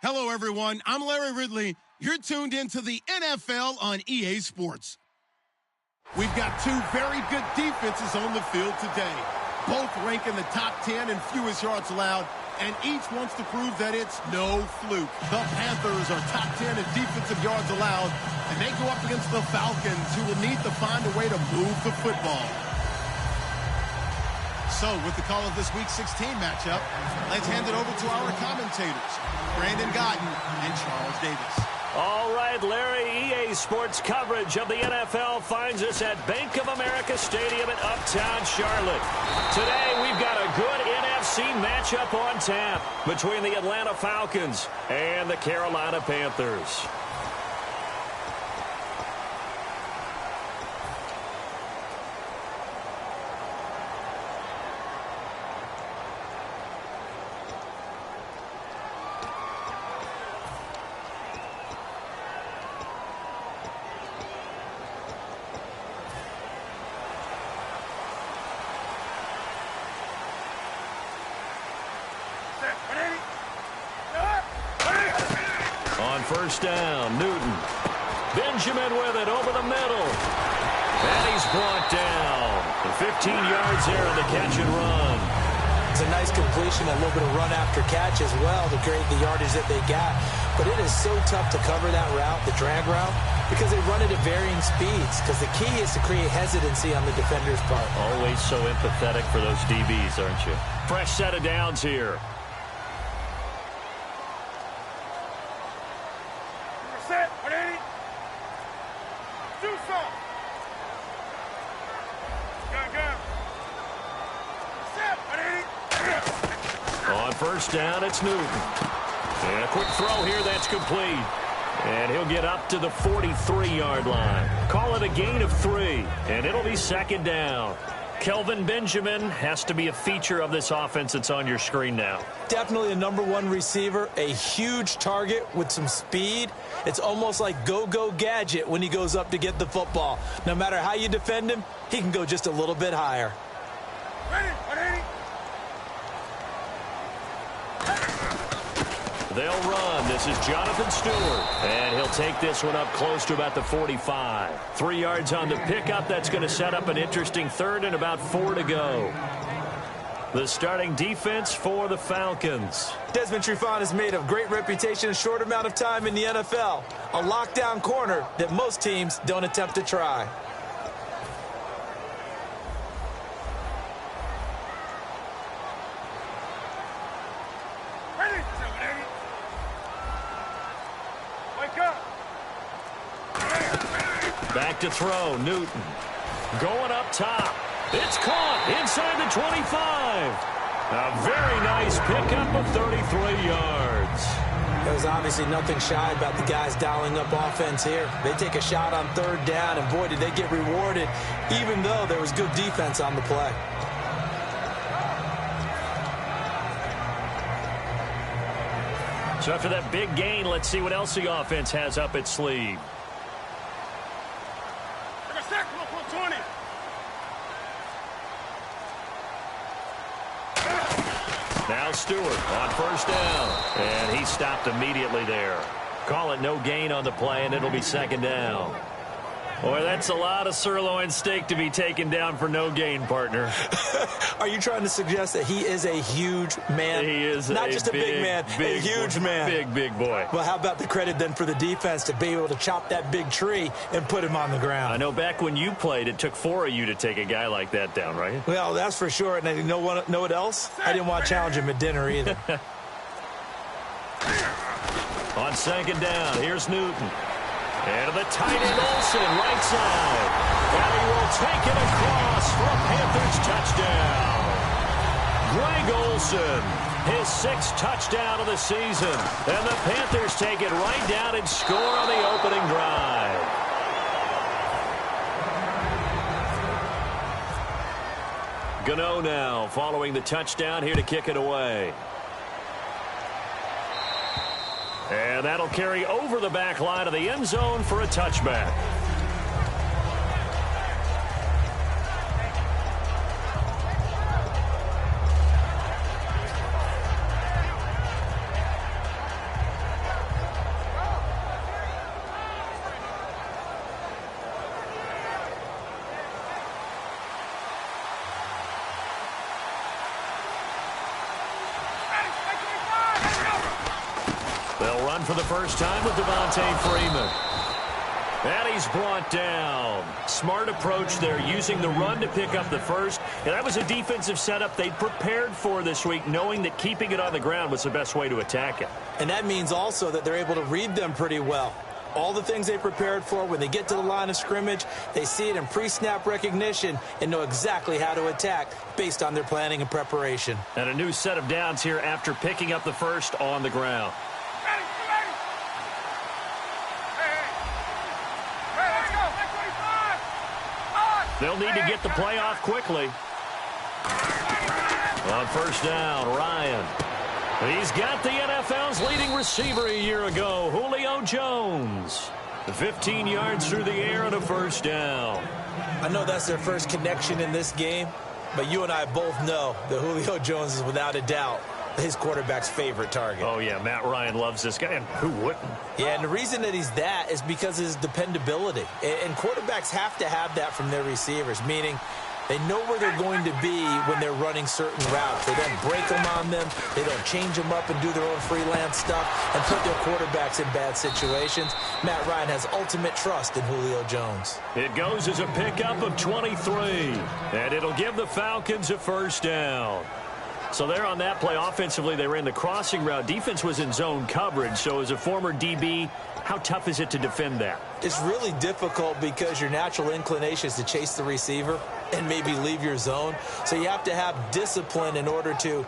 Hello, everyone. I'm Larry Ridley. You're tuned into the NFL on EA Sports. We've got two very good defenses on the field today. Both rank in the top 10 in fewest yards allowed, and each wants to prove that it's no fluke. The Panthers are top 10 in defensive yards allowed, and they go up against the Falcons, who will need to find a way to move the football. So, with the call of this Week 16 matchup, let's hand it over to our commentators, Brandon Godden and Charles Davis. All right, Larry, EA Sports coverage of the NFL finds us at Bank of America Stadium in Uptown Charlotte. Today, we've got a good NFC matchup on tap between the Atlanta Falcons and the Carolina Panthers. First down, Newton. Benjamin with it over the middle. And he's brought down. 15 yards there on the catch and run. It's a nice completion, a little bit of run after catch as well to create the yardage that they got. But it is so tough to cover that route, the drag route, because they run it at varying speeds. Because the key is to create hesitancy on the defender's part. Always so empathetic for those DBs, aren't you? Fresh set of downs here. First down, it's Newton. And a quick throw here, that's complete. And he'll get up to the 43-yard line. Call it a gain of 3, and it'll be second down. Kelvin Benjamin has to be a feature of this offense that's on your screen now. Definitely a #1 receiver, a huge target with some speed. It's almost like go-go gadget when he goes up to get the football. No matter how you defend him, he can go just a little bit higher. Ready. They'll run. This is Jonathan Stewart. And he'll take this one up close to about the 45. 3 yards on the pickup. That's going to set up an interesting third and about 4 to go. The starting defense for the Falcons. Desmond Trufant has made a great reputation in a short amount of time in the NFL. A lockdown corner that most teams don't attempt to try. Back to throw, Newton. Going up top. It's caught inside the 25. A very nice pickup of 33 yards. There's obviously nothing shy about the guys dialing up offense here. They take a shot on third down, and boy, did they get rewarded, even though there was good defense on the play. So after that big gain, let's see what else the offense has up its sleeve. Now Stewart on first down. And he stopped immediately there. Call it no gain on the play, and it'll be second down. Boy, that's a lot of sirloin steak to be taken down for no gain, partner. Are you trying to suggest that he is a huge man? He is not just a big man, a huge man. Big boy. Well, how about the credit then for the defense to be able to chop that big tree and put him on the ground? I know back when you played, it took 4 of you to take a guy like that down, right? Well, that's for sure. And you know what else? I didn't want to challenge him at dinner either. On second down, here's Newton. And the tight end Olsen, right side. And he will take it across for a Panthers touchdown. Greg Olsen, his 6th touchdown of the season. And the Panthers take it right down and score on the opening drive. Gano now following the touchdown here to kick it away. And that'll carry over the back line of the end zone for a touchback. They'll run for the first time with Devontae Freeman. And he's brought down. Smart approach there, using the run to pick up the first. And that was a defensive setup they prepared for this week, knowing that keeping it on the ground was the best way to attack it. And that means also that they're able to read them pretty well. All the things they prepared for, when they get to the line of scrimmage, they see it in pre-snap recognition and know exactly how to attack based on their planning and preparation. And a new set of downs here after picking up the first on the ground. They'll need to get the play off quickly. On first down, Ryan. He's got the NFL's leading receiver a year ago, Julio Jones. 15 yards through the air and a first down. I know that's their first connection in this game, but you and I both know that Julio Jones is without a doubt his quarterback's favorite target. Oh, yeah, Matt Ryan loves this guy, and who wouldn't? Yeah, and the reason that he's that is because of his dependability. And quarterbacks have to have that from their receivers, meaning they know where they're going to be when they're running certain routes. They don't break them on them. They don't change them up and do their own freelance stuff and put their quarterbacks in bad situations. Matt Ryan has ultimate trust in Julio Jones. It goes as a pickup of 23, and it'll give the Falcons a first down. So there on that play, offensively, they ran the crossing route. Defense was in zone coverage. So as a former DB, how tough is it to defend that? It's really difficult because your natural inclination is to chase the receiver and maybe leave your zone. So you have to have discipline in order to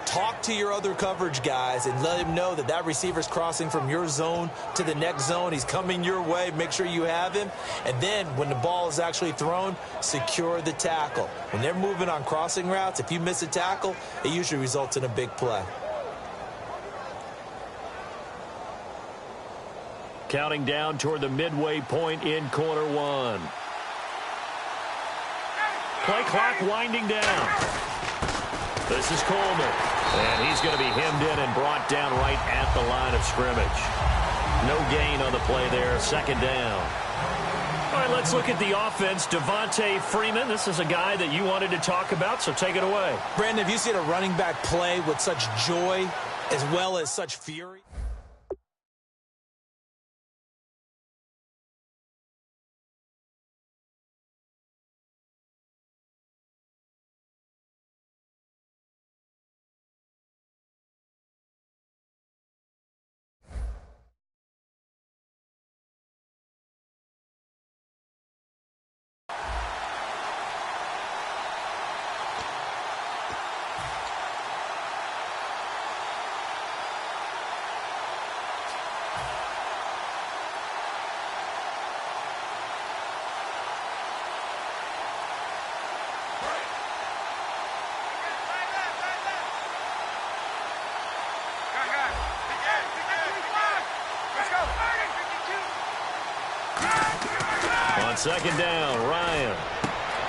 talk to your other coverage guys and let him know that that receiver's crossing from your zone to the next zone. He's coming your way. Make sure you have him. And then when the ball is actually thrown, secure the tackle. When they're moving on crossing routes, if you miss a tackle, it usually results in a big play. Counting down toward the midway point in quarter one. Play clock winding down. This is Coleman. And he's going to be hemmed in and brought down right at the line of scrimmage. No gain on the play there. Second down. All right, let's look at the offense. Devontae Freeman, this is a guy that you wanted to talk about, so take it away. Brandon, have you seen a running back play with such joy as well as such fury? On second down, Ryan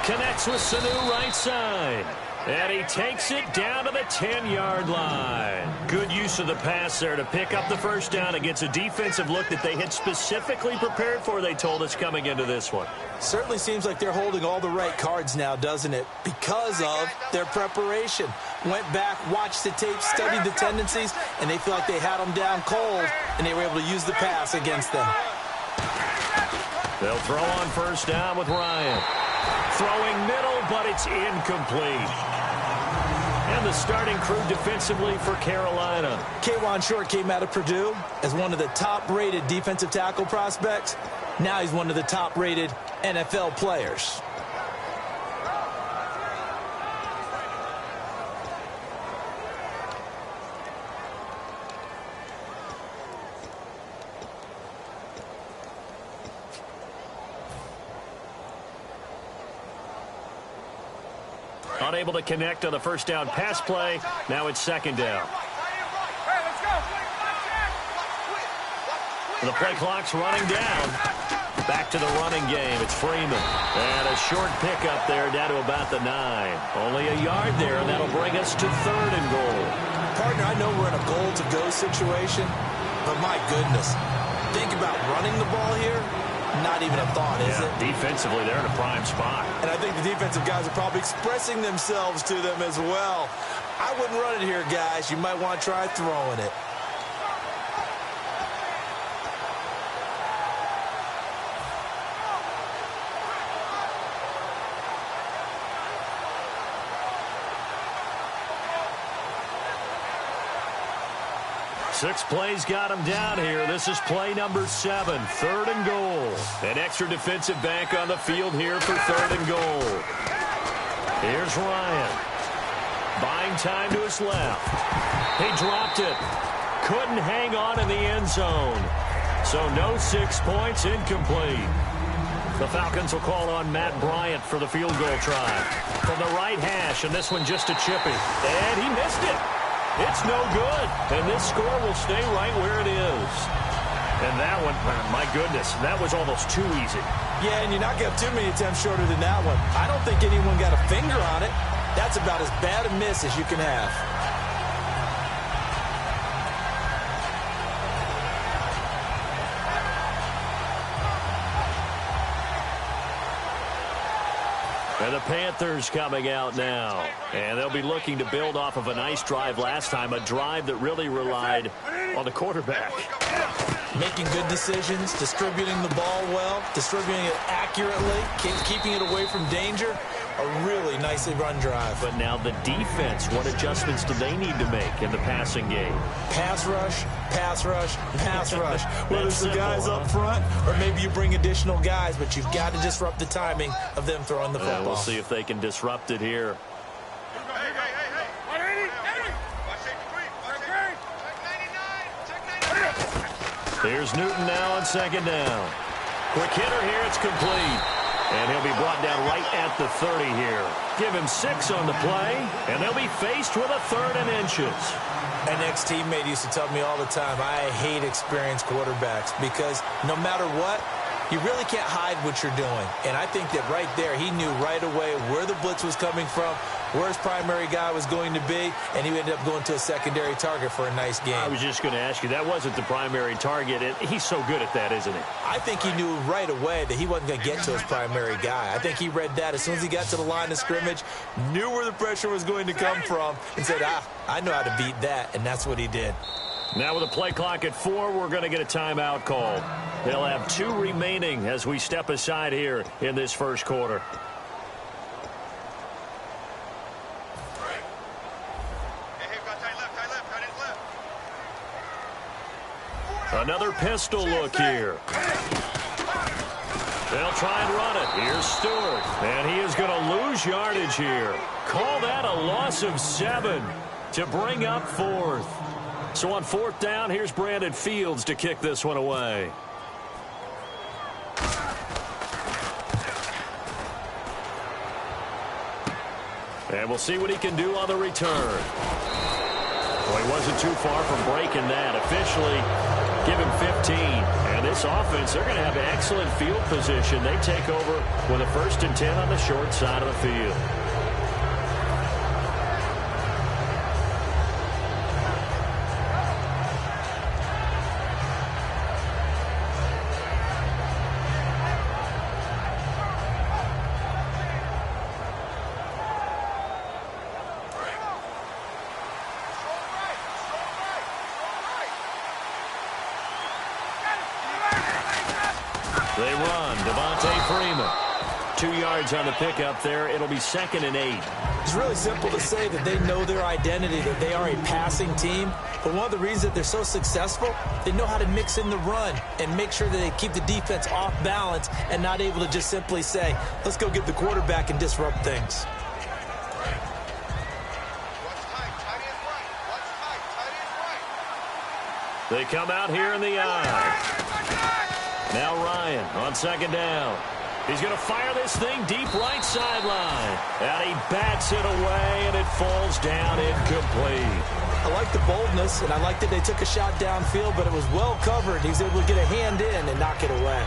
connects with Sanu right side. And he takes it down to the 10-yard line. Good use of the pass there to pick up the first down. It gets a defensive look that they had specifically prepared for, they told us, coming into this one. Certainly seems like they're holding all the right cards now, doesn't it? Because of their preparation. Went back, watched the tape, studied the tendencies, and they feel like they had them down cold, and they were able to use the pass against them. They'll throw on first down with Ryan. Throwing middle, but it's incomplete. And the starting crew defensively for Carolina. K'Wan Short came out of Purdue as one of the top-rated defensive tackle prospects. Now he's one of the top-rated NFL players. Unable to connect on the first down pass play. Now it's second down. The play clock's running down. Back to the running game. It's Freeman. And a short pickup there down to about the 9. Only a yard there, and that'll bring us to third and goal. Partner, I know we're in a goal-to-go situation, but my goodness. Think about running the ball here. Not even a thought, is it? Defensively, they're in a prime spot. And I think the defensive guys are probably expressing themselves to them as well. I wouldn't run it here, guys. You might want to try throwing it. 6 plays got him down here. This is play number 7, 3rd and goal. An extra defensive back on the field here for 3rd and goal. Here's Ryan. Buying time to his left. He dropped it. Couldn't hang on in the end zone. So no 6 points, incomplete. The Falcons will call on Matt Bryant for the field goal try. From the right hash, and this one just a chippy. And he missed it. It's no good. And this score will stay right where it is. And that one, my goodness, that was almost too easy. Yeah, and you're not going to have too many attempts shorter than that one. I don't think anyone got a finger on it. That's about as bad a miss as you can have. And the Panthers coming out now. And they'll be looking to build off of a nice drive last time, a drive that really relied on the quarterback. Making good decisions, distributing the ball well, distributing it accurately, keeping it away from danger. A really nicely run drive. But now the defense, what adjustments do they need to make in the passing game? Pass rush, pass rush, pass rush. Whether it's the simple, guys up front or maybe you bring additional guys, but you've got to disrupt the timing of them throwing the football. We'll see if they can disrupt it here. Here's Newton now on 2nd down. Quick hitter here, it's complete. And he'll be brought down right at the 30 here. Give him 6 on the play, and they'll be faced with a 3rd and inches. An ex-teammate used to tell me all the time, I hate experienced quarterbacks because no matter what, you really can't hide what you're doing. And I think that right there, he knew right away where the blitz was coming from, where his primary guy was going to be, and he ended up going to a secondary target for a nice game. I was just going to ask you, that wasn't the primary target. He's so good at that, isn't he? I think he knew right away that he wasn't going to get to his primary guy. I think he read that as soon as he got to the line of scrimmage, knew where the pressure was going to come from, and said, I know how to beat that, and that's what he did. Now with a play clock at 4, we're going to get a timeout called. They'll have 2 remaining as we step aside here in this first quarter. Another pistol look here. They'll try and run it. Here's Stewart. And he is going to lose yardage here. Call that a loss of 7 to bring up 4th. So on 4th down, here's Brandon Fields to kick this one away. And we'll see what he can do on the return. Well, he wasn't too far from breaking that. Officially, give him 15. And this offense, they're going to have excellent field position. They take over with a 1st and 10 on the short side of the field. They run. Devontae Freeman. 2 yards on the pickup there. It'll be 2nd and 8. It's really simple to say that they know their identity, that they are a passing team. But one of the reasons that they're so successful, they know how to mix in the run and make sure that they keep the defense off balance and not able to just simply say, let's go get the quarterback and disrupt things. They come out here in the eye. Now Ryan on 2nd down. He's going to fire this thing deep right sideline. And he bats it away, and it falls down incomplete. I like the boldness, and I like that they took a shot downfield, but it was well covered. He was able to get a hand in and knock it away.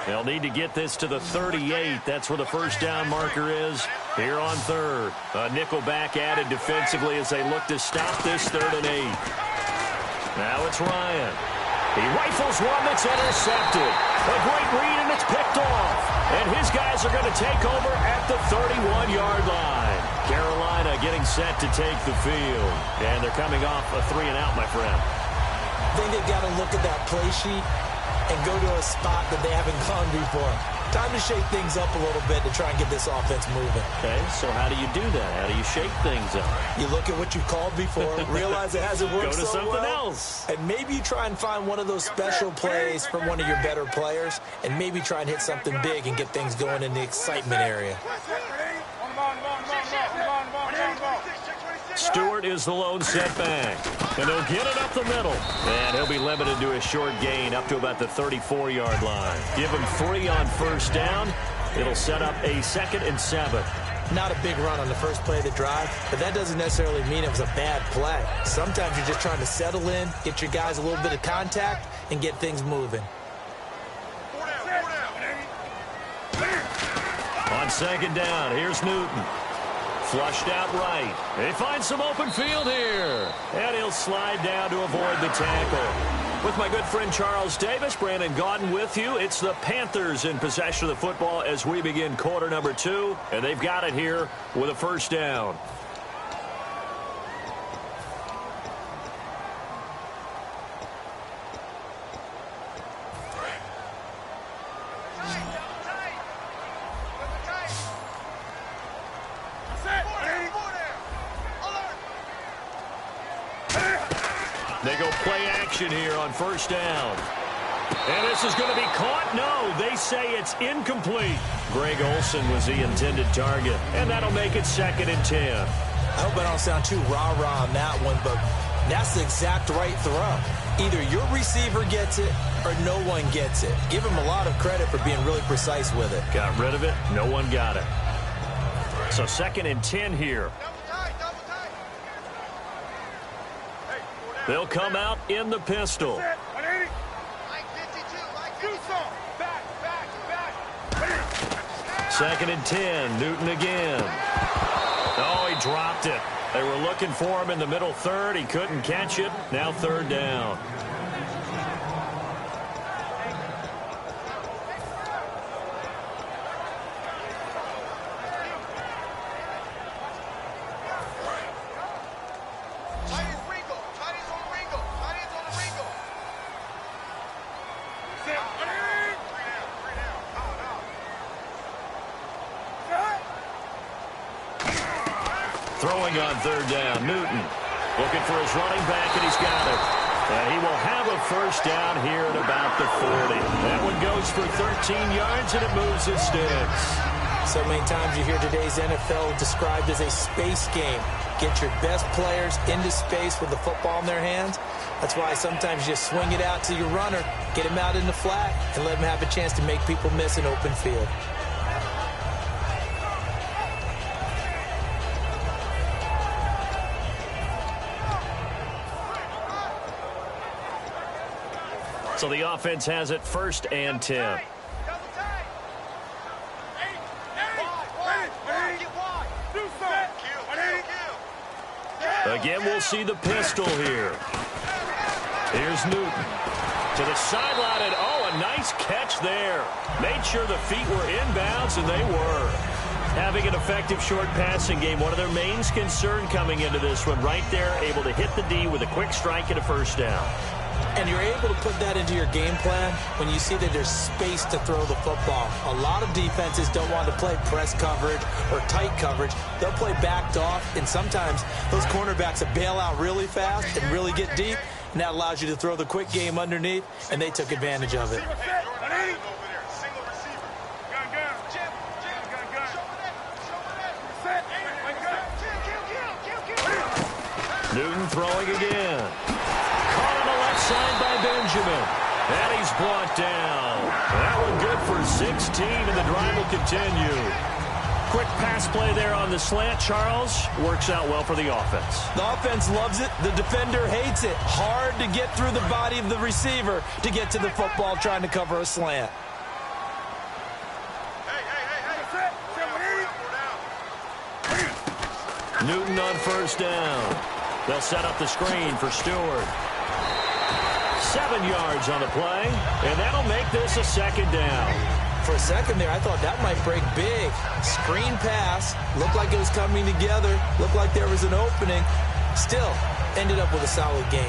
They'll need to get this to the 38. That's where the 1st down marker is here on 3rd. A nickel back added defensively as they look to stop this 3rd and 8. Now it's Ryan. He rifles one that's intercepted. A great read, and it's picked off. And his guys are going to take over at the 31-yard line. Carolina getting set to take the field. And they're coming off a 3-and-out, my friend. I think they've got to look at that play sheet and go to a spot that they haven't gone before. Time to shake things up a little bit to try and get this offense moving. Okay, so how do you do that? How do you shake things up? You look at what you called before, realize it hasn't worked so well. Go to something else. And maybe you try and find one of those special plays from one of your better players, and maybe try and hit something big and get things going in the excitement area. Stewart is the lone setback. And he'll get it up the middle. And he'll be limited to a short gain up to about the 34-yard line. Give him 3 on first down. It'll set up a 2nd and 7. Not a big run on the first play of the drive, but that doesn't necessarily mean it was a bad play. Sometimes you're just trying to settle in, get your guys a little bit of contact, and get things moving. On 2nd down, here's Newton. Flushed out right. They find some open field here. And he'll slide down to avoid the tackle. With my good friend Charles Davis, Brandon Gaudin with you. It's the Panthers in possession of the football as we begin quarter number 2. And they've got it here with a first down. They go play action here on first down. And this is going to be caught. No, they say it's incomplete. Greg Olsen was the intended target. And that'll make it 2nd and 10. I hope I don't sound too rah-rah on that one, but that's the exact right throw. Either your receiver gets it or no one gets it. Give him a lot of credit for being really precise with it. Got rid of it. No one got it. So 2nd and 10 here. They'll come out in the pistol. 2nd and 10. Newton again. Oh, he dropped it. They were looking for him in the middle third. He couldn't catch it. Now 3rd down. Throwing on 3rd down, Newton looking for his running back, and he's got it. And he will have a first down here at about the 40. That one goes for 13 yards, and it moves his sticks. So many times you hear today's NFL described as a space game. Get your best players into space with the football in their hands. That's why sometimes you just swing it out to your runner, get him out in the flat, and let him have a chance to make people miss an open field. So the offense has it 1st and 10. Again, we'll see the pistol here. Here's Newton to the sideline, and oh, a nice catch there. Made sure the feet were inbounds, and they were. Having an effective short passing game, one of their main concerns coming into this one, right there, able to hit the D with a quick strike and a first down. And you're able to put that into your game plan when you see that there's space to throw the football. A lot of defenses don't want to play press coverage or tight coverage. They'll play backed off, and sometimes those cornerbacks will bail out really fast and really get deep, and that allows you to throw the quick game underneath, and they took advantage of it. Newton throwing again. Caught on the left side by Benjamin. And he's brought down. That one good for 16, and the drive will continue. Quick pass play there on the slant, Charles. Works out well for the offense. The offense loves it. The defender hates it. Hard to get through the body of the receiver to get to the football trying to cover a slant. Newton on first down. They'll set up the screen for Stewart. 7 yards on the play, and that'll make this a 2nd down. for a second there, I thought that might break big. Screen pass. Looked like it was coming together. Looked like there was an opening. Still, ended up with a solid game.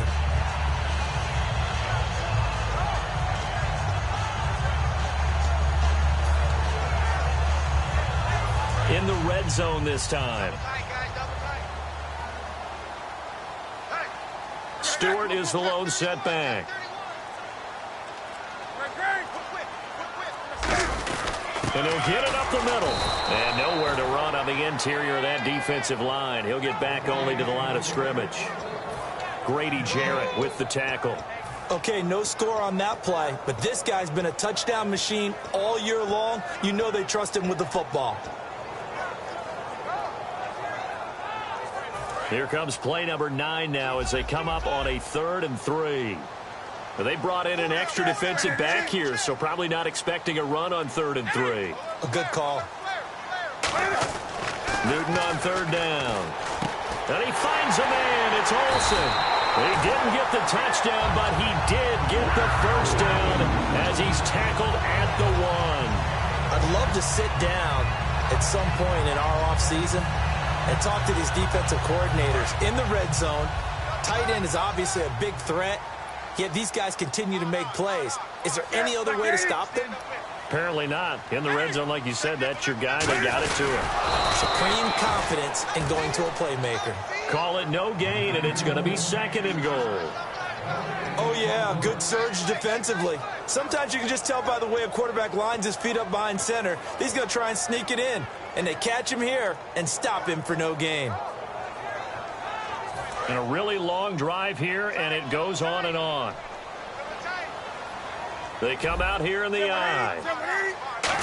In the red zone this time. Stewart is the lone setback. And he'll get it up the middle. And nowhere to run on the interior of that defensive line. He'll get back only to the line of scrimmage. Grady Jarrett with the tackle. Okay, no score on that play, but this guy's been a touchdown machine all year long. You know they trust him with the football. Here comes play number 9 now as they come up on a 3rd and 3. They brought in an extra defensive back here, so probably not expecting a run on 3rd and 3. A good call. Newton on 3rd down. And he finds a man. It's Olsen. He didn't get the touchdown, but he did get the first down as he's tackled at the 1. I'd love to sit down at some point in our offseason and talk to these defensive coordinators in the red zone. Tight end is obviously a big threat. Yet these guys continue to make plays. Is there any other way to stop them? Apparently not. In the red zone, like you said, that's your guy. They got it to him. Supreme confidence in going to a playmaker. Call it no gain, and it's going to be 2nd and goal. Oh, yeah, good surge defensively. Sometimes you can just tell by the way a quarterback lines his feet up behind center. He's going to try and sneak it in. And they catch him here and stop him for no gain. And a really long drive here, and it goes on and on. They come out here in the I.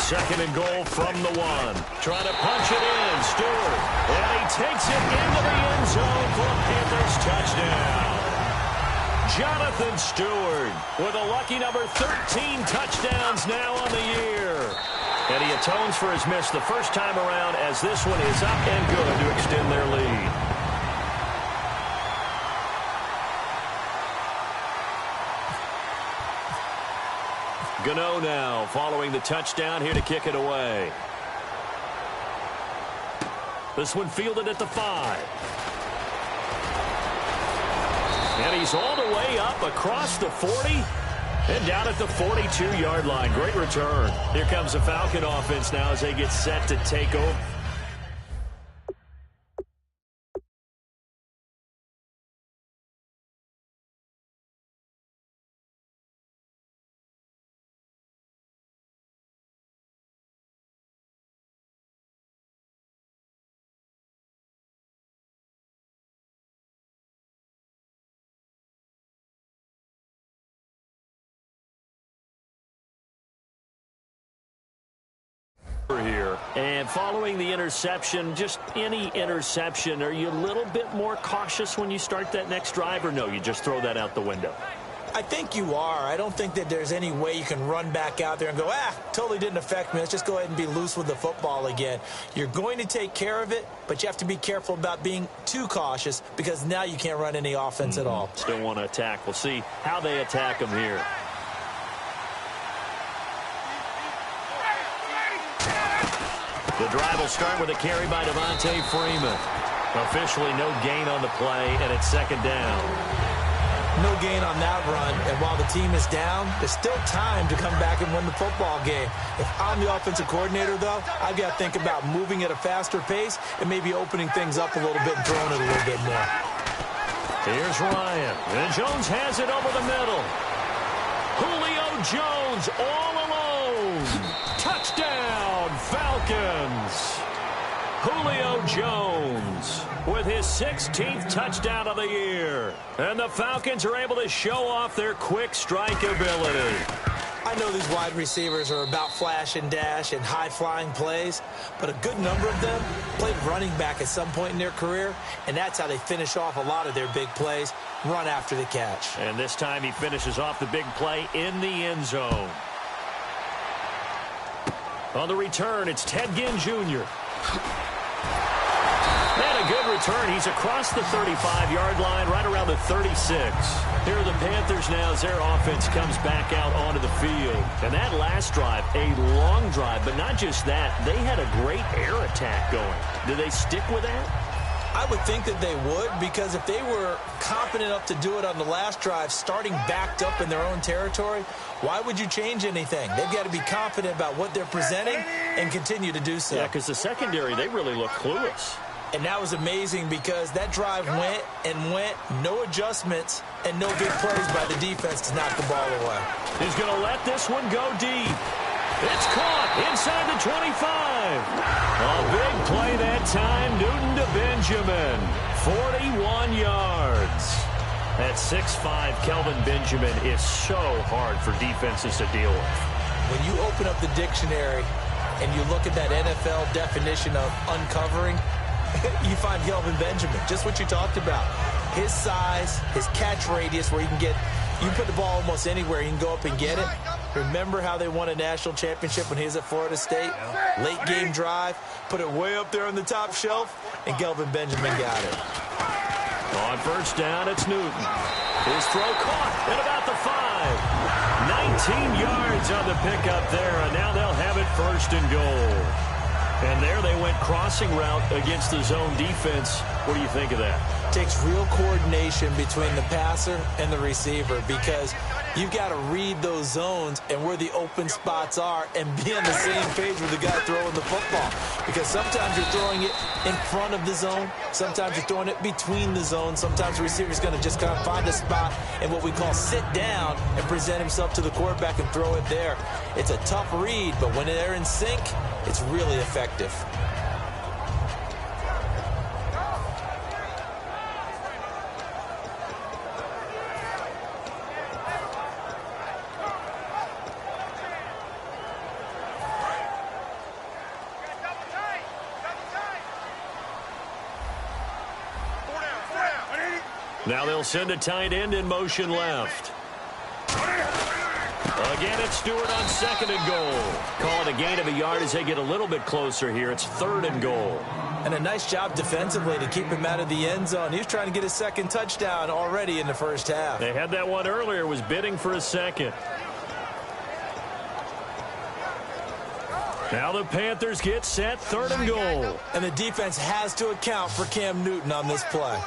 2nd and goal from the 1. Trying to punch it in. Stewart. And he takes it into the end zone for a Panthers touchdown. Jonathan Stewart with a lucky number 13 touchdowns now on the year. And he atones for his miss the first time around as this one is up and good to extend their lead. Gano now following the touchdown here to kick it away. This one fielded at the 5. And he's all the way up across the 40 and down at the 42-yard line. Great return. Here comes the Falcon offense now as they get set to take over. Here. And following the interception, just any interception, are you a little bit more cautious when you start that next drive, or no, you just throw that out the window? I think you are. I don't think that there's any way you can run back out there and go, totally didn't affect me. Let's just go ahead and be loose with the football again. You're going to take care of it, but you have to be careful about being too cautious because now you can't run any offense at all. Still want to attack. We'll see how they attack them here. The drive will start with a carry by Devontae Freeman. Officially no gain on the play, and it's 2nd down. No gain on that run, and while the team is down, there's still time to come back and win the football game. If I'm the offensive coordinator, though, I've got to think about moving at a faster pace and maybe opening things up a little bit and throwing it a little bit more. Here's Ryan, and Jones has it over the middle. Julio Jones all alone. Touchdown, Falcons. Julio Jones with his 16th touchdown of the year. And the Falcons are able to show off their quick strike ability. I know these wide receivers are about flash and dash and high-flying plays, but a good number of them played running back at some point in their career, and that's how they finish off a lot of their big plays, run after the catch. And this time he finishes off the big play in the end zone. On the return, it's Ted Ginn Jr. And a good return. He's across the 35-yard line, right around the 36. Here are the Panthers now as their offense comes back out onto the field. And that last drive, a long drive, but not just that. They had a great air attack going. Do they stick with that? I would think that they would, because if they were confident enough to do it on the last drive, starting backed up in their own territory, why would you change anything? They've got to be confident about what they're presenting and continue to do so. Yeah, because the secondary, they really look clueless. And that was amazing because that drive went and went, no adjustments, and no big plays by the defense to knock the ball away. He's going to let this one go deep. It's caught inside the 25. A big play that time. Newton to Benjamin. 41 yards. At 6'5", Kelvin Benjamin is so hard for defenses to deal with. When you open up the dictionary and you look at that NFL definition of uncovering, you find Kelvin Benjamin, just what you talked about. His size, his catch radius, where you can put the ball almost anywhere, you can go up and get it. Remember how they won a national championship when he was at Florida State? Late game drive, put it way up there on the top shelf, and Kelvin Benjamin got it. On first down, it's Newton. His throw caught at about the 5. 19 yards on the pickup there, and now they'll have it first and goal. And there they went crossing route against the zone defense. What do you think of that? Takes real coordination between the passer and the receiver, because you've got to read those zones and where the open spots are and be on the same page with the guy throwing the football. Because sometimes you're throwing it in front of the zone. Sometimes you're throwing it between the zones. Sometimes the receiver's going to just kind of find a spot and what we call sit down and present himself to the quarterback and throw it there. It's a tough read, but when they're in sync, it's really effective. Now they'll send a tight end in motion left. Again, it's Stewart on second and goal. Call it a gain of a yard as they get a little bit closer here. It's third and goal. And a nice job defensively to keep him out of the end zone. He was trying to get his second touchdown already in the first half. They had that one earlier, was bidding for a second. Now the Panthers get set, third and goal. And the defense has to account for Cam Newton on this play.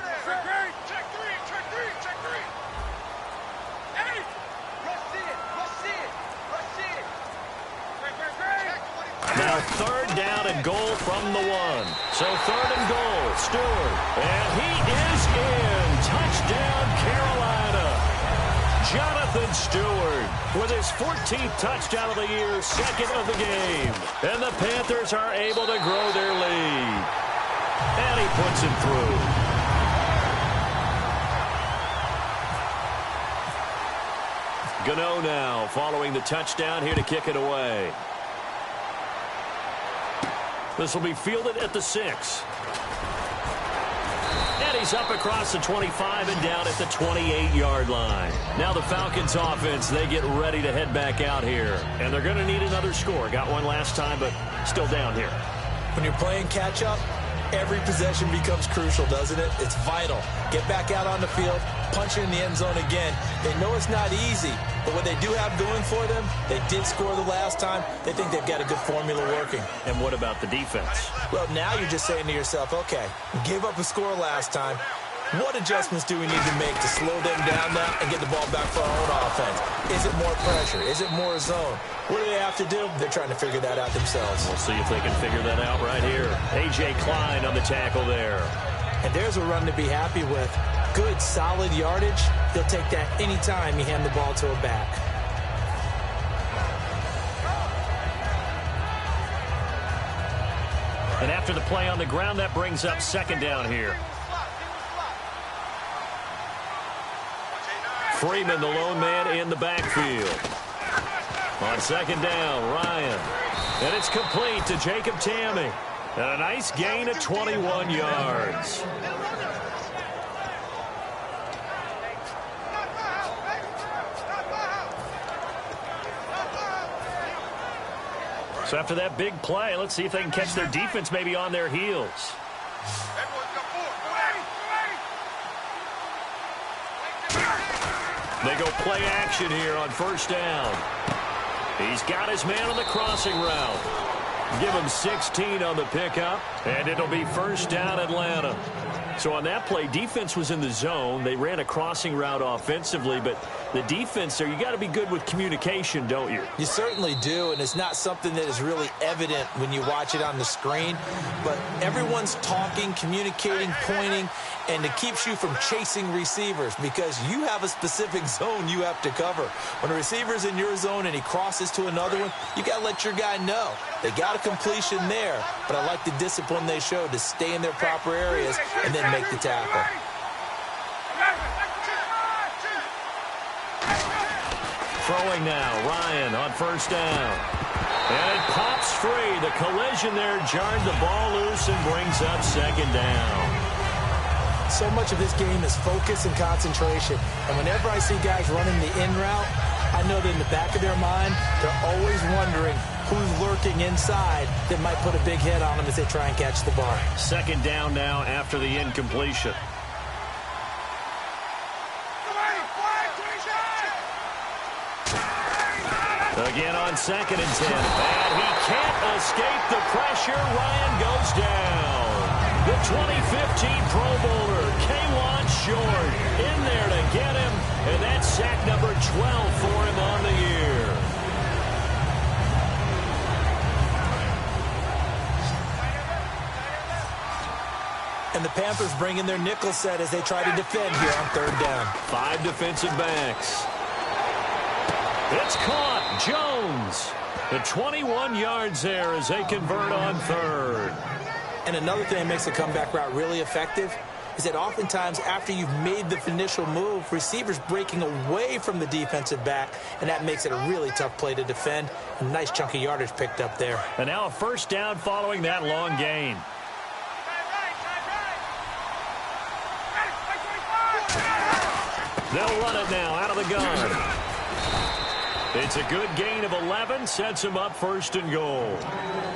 Now third down and goal from the 1. So third and goal, Stewart. And he is in. Touchdown, Carolina. Jonathan Stewart with his 14th touchdown of the year, second of the game. And the Panthers are able to grow their lead. And he puts it through. Gano now following the touchdown here to kick it away. This will be fielded at the 6. And he's up across the 25 and down at the 28-yard line. Now the Falcons offense, they get ready to head back out here. And they're going to need another score. Got one last time, but still down here. When you're playing catch-up, every possession becomes crucial, doesn't it? It's vital. Get back out on the field, punch it in the end zone again. They know it's not easy, but what they do have going for them, they did score the last time. They think they've got a good formula working. And what about the defense? Well, now you're just saying to yourself, okay, we gave up a score last time. What adjustments do we need to make to slow them down now and get the ball back for our own offense? Is it more pressure? Is it more zone? What do they have to do? They're trying to figure that out themselves. We'll see if they can figure that out right here. A.J. Klein on the tackle there. And there's a run to be happy with. Good, solid yardage. He'll take that anytime you hand the ball to a back. And after the play on the ground, that brings up second down here. Freeman, the lone man in the backfield. On second down, Ryan. And it's complete to Jacob Tamme. And a nice gain of 21 yards. So after that big play, let's see if they can catch their defense maybe on their heels. They go play action here on first down. He's got his man on the crossing route. Give him 16 on the pickup, and it'll be first down Atlanta. So on that play, defense was in the zone. They ran a crossing route offensively, but the defense there, you got to be good with communication, don't you? You certainly do, and it's not something that is really evident when you watch it on the screen. But everyone's talking, communicating, pointing, and it keeps you from chasing receivers because you have a specific zone you have to cover. When a receiver's in your zone and he crosses to another one, you got to let your guy know. They got a completion there, but I like the discipline they showed to stay in their proper areas and then make the tackle. Throwing now, Ryan on first down. And it pops free. The collision there jarred the ball loose and brings up second down. So much of this game is focus and concentration. And whenever I see guys running the in route, I know that in the back of their mind, they're always wondering who's lurking inside that might put a big hit on them as they try and catch the ball. Second down now after the incompletion. Again on second and 10. And he can't escape the pressure. Ryan goes down. The 2015 Pro Bowler, K'Wan Short, in there to get him. And that's sack number 12 for him on the year. And the Panthers bring in their nickel set as they try to defend here on third down. 5 defensive backs. It's caught. Jones. The 21 yards there as they convert on third. And another thing that makes the comeback route really effective is that oftentimes after you've made the initial move, receivers breaking away from the defensive back, and that makes it a really tough play to defend. A nice chunk of yardage picked up there. And now a first down following that long gain. They'll run it now out of the gun. It's a good gain of 11, sets him up first and goal.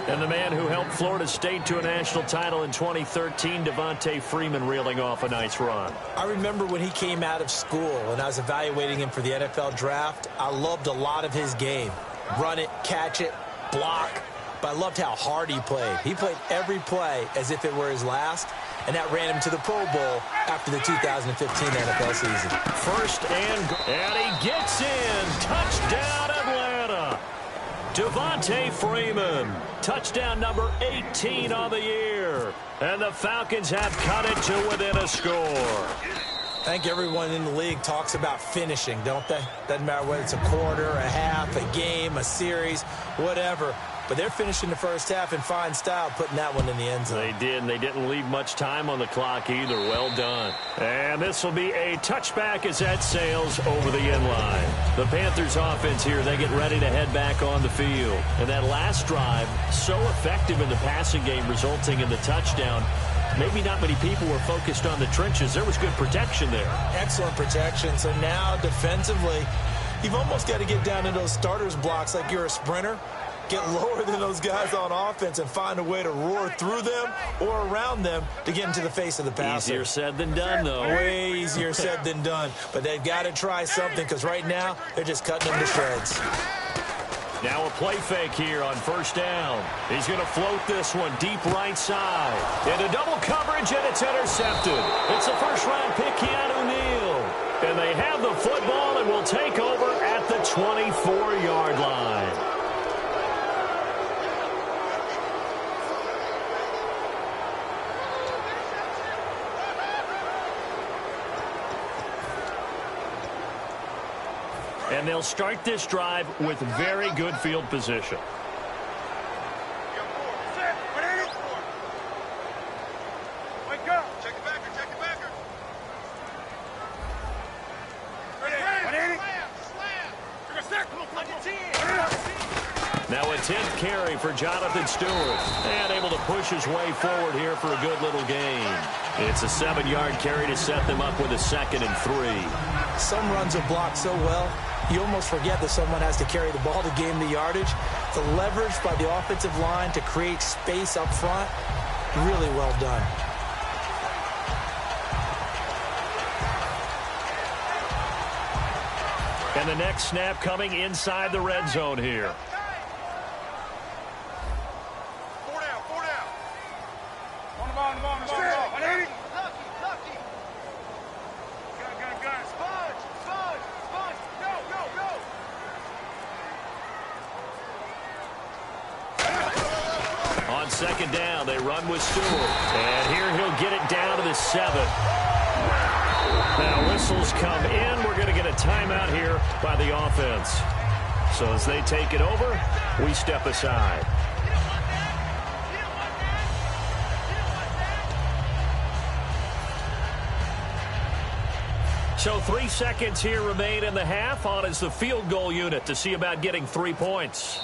And the man who helped Florida State to a national title in 2013, Devontae Freeman, reeling off a nice run. I remember when he came out of school and I was evaluating him for the NFL draft. I loved a lot of his game. Run it, catch it, block. But I loved how hard he played. He played every play as if it were his last, and that ran him to the Pro Bowl after the 2015 NFL season. First and he gets in. Touchdown, Atlanta. Devontae Freeman. Touchdown number 18 on the year. And the Falcons have cut it to within a score. I think everyone in the league talks about finishing, don't they? Doesn't matter whether it's a quarter, a half, a game, a series, whatever. But they're finishing the first half in fine style, putting that one in the end zone. They did, and they didn't leave much time on the clock either. Well done. And this will be a touchback as that sails over the end line. The Panthers offense here, they get ready to head back on the field. And that last drive, so effective in the passing game, resulting in the touchdown. Maybe not many people were focused on the trenches. There was good protection there. Excellent protection. So now, defensively, you've almost got to get down to those starters blocks like you're a sprinter. Get lower than those guys on offense and find a way to roar through them or around them to get into the face of the passer. Easier said than done, though. Way easier said than done. But they've got to try something because right now they're just cutting them to shreds. Now a play fake here on first down. He's going to float this one deep right side. Into double coverage, and it's intercepted. It's a first-round pick, Keanu Neal. And they have the football and will take over at the 24-yard line. And they'll start this drive with very good field position. Now a 10th carry for Jonathan Stewart. And able to push his way forward here for a good little gain. It's a 7-yard carry to set them up with a 2nd and 3. Some runs are blocked so well, you almost forget that someone has to carry the ball to gain the yardage. The leverage by the offensive line to create space up front, really well done. And the next snap coming inside the red zone here. On second down, they run with Stewart. And here he'll get it down to the 7. Now whistles come in. We're going to get a timeout here by the offense. So as they take it over, we step aside. So 3 seconds here remain in the half. On is the field goal unit to see about getting 3 points.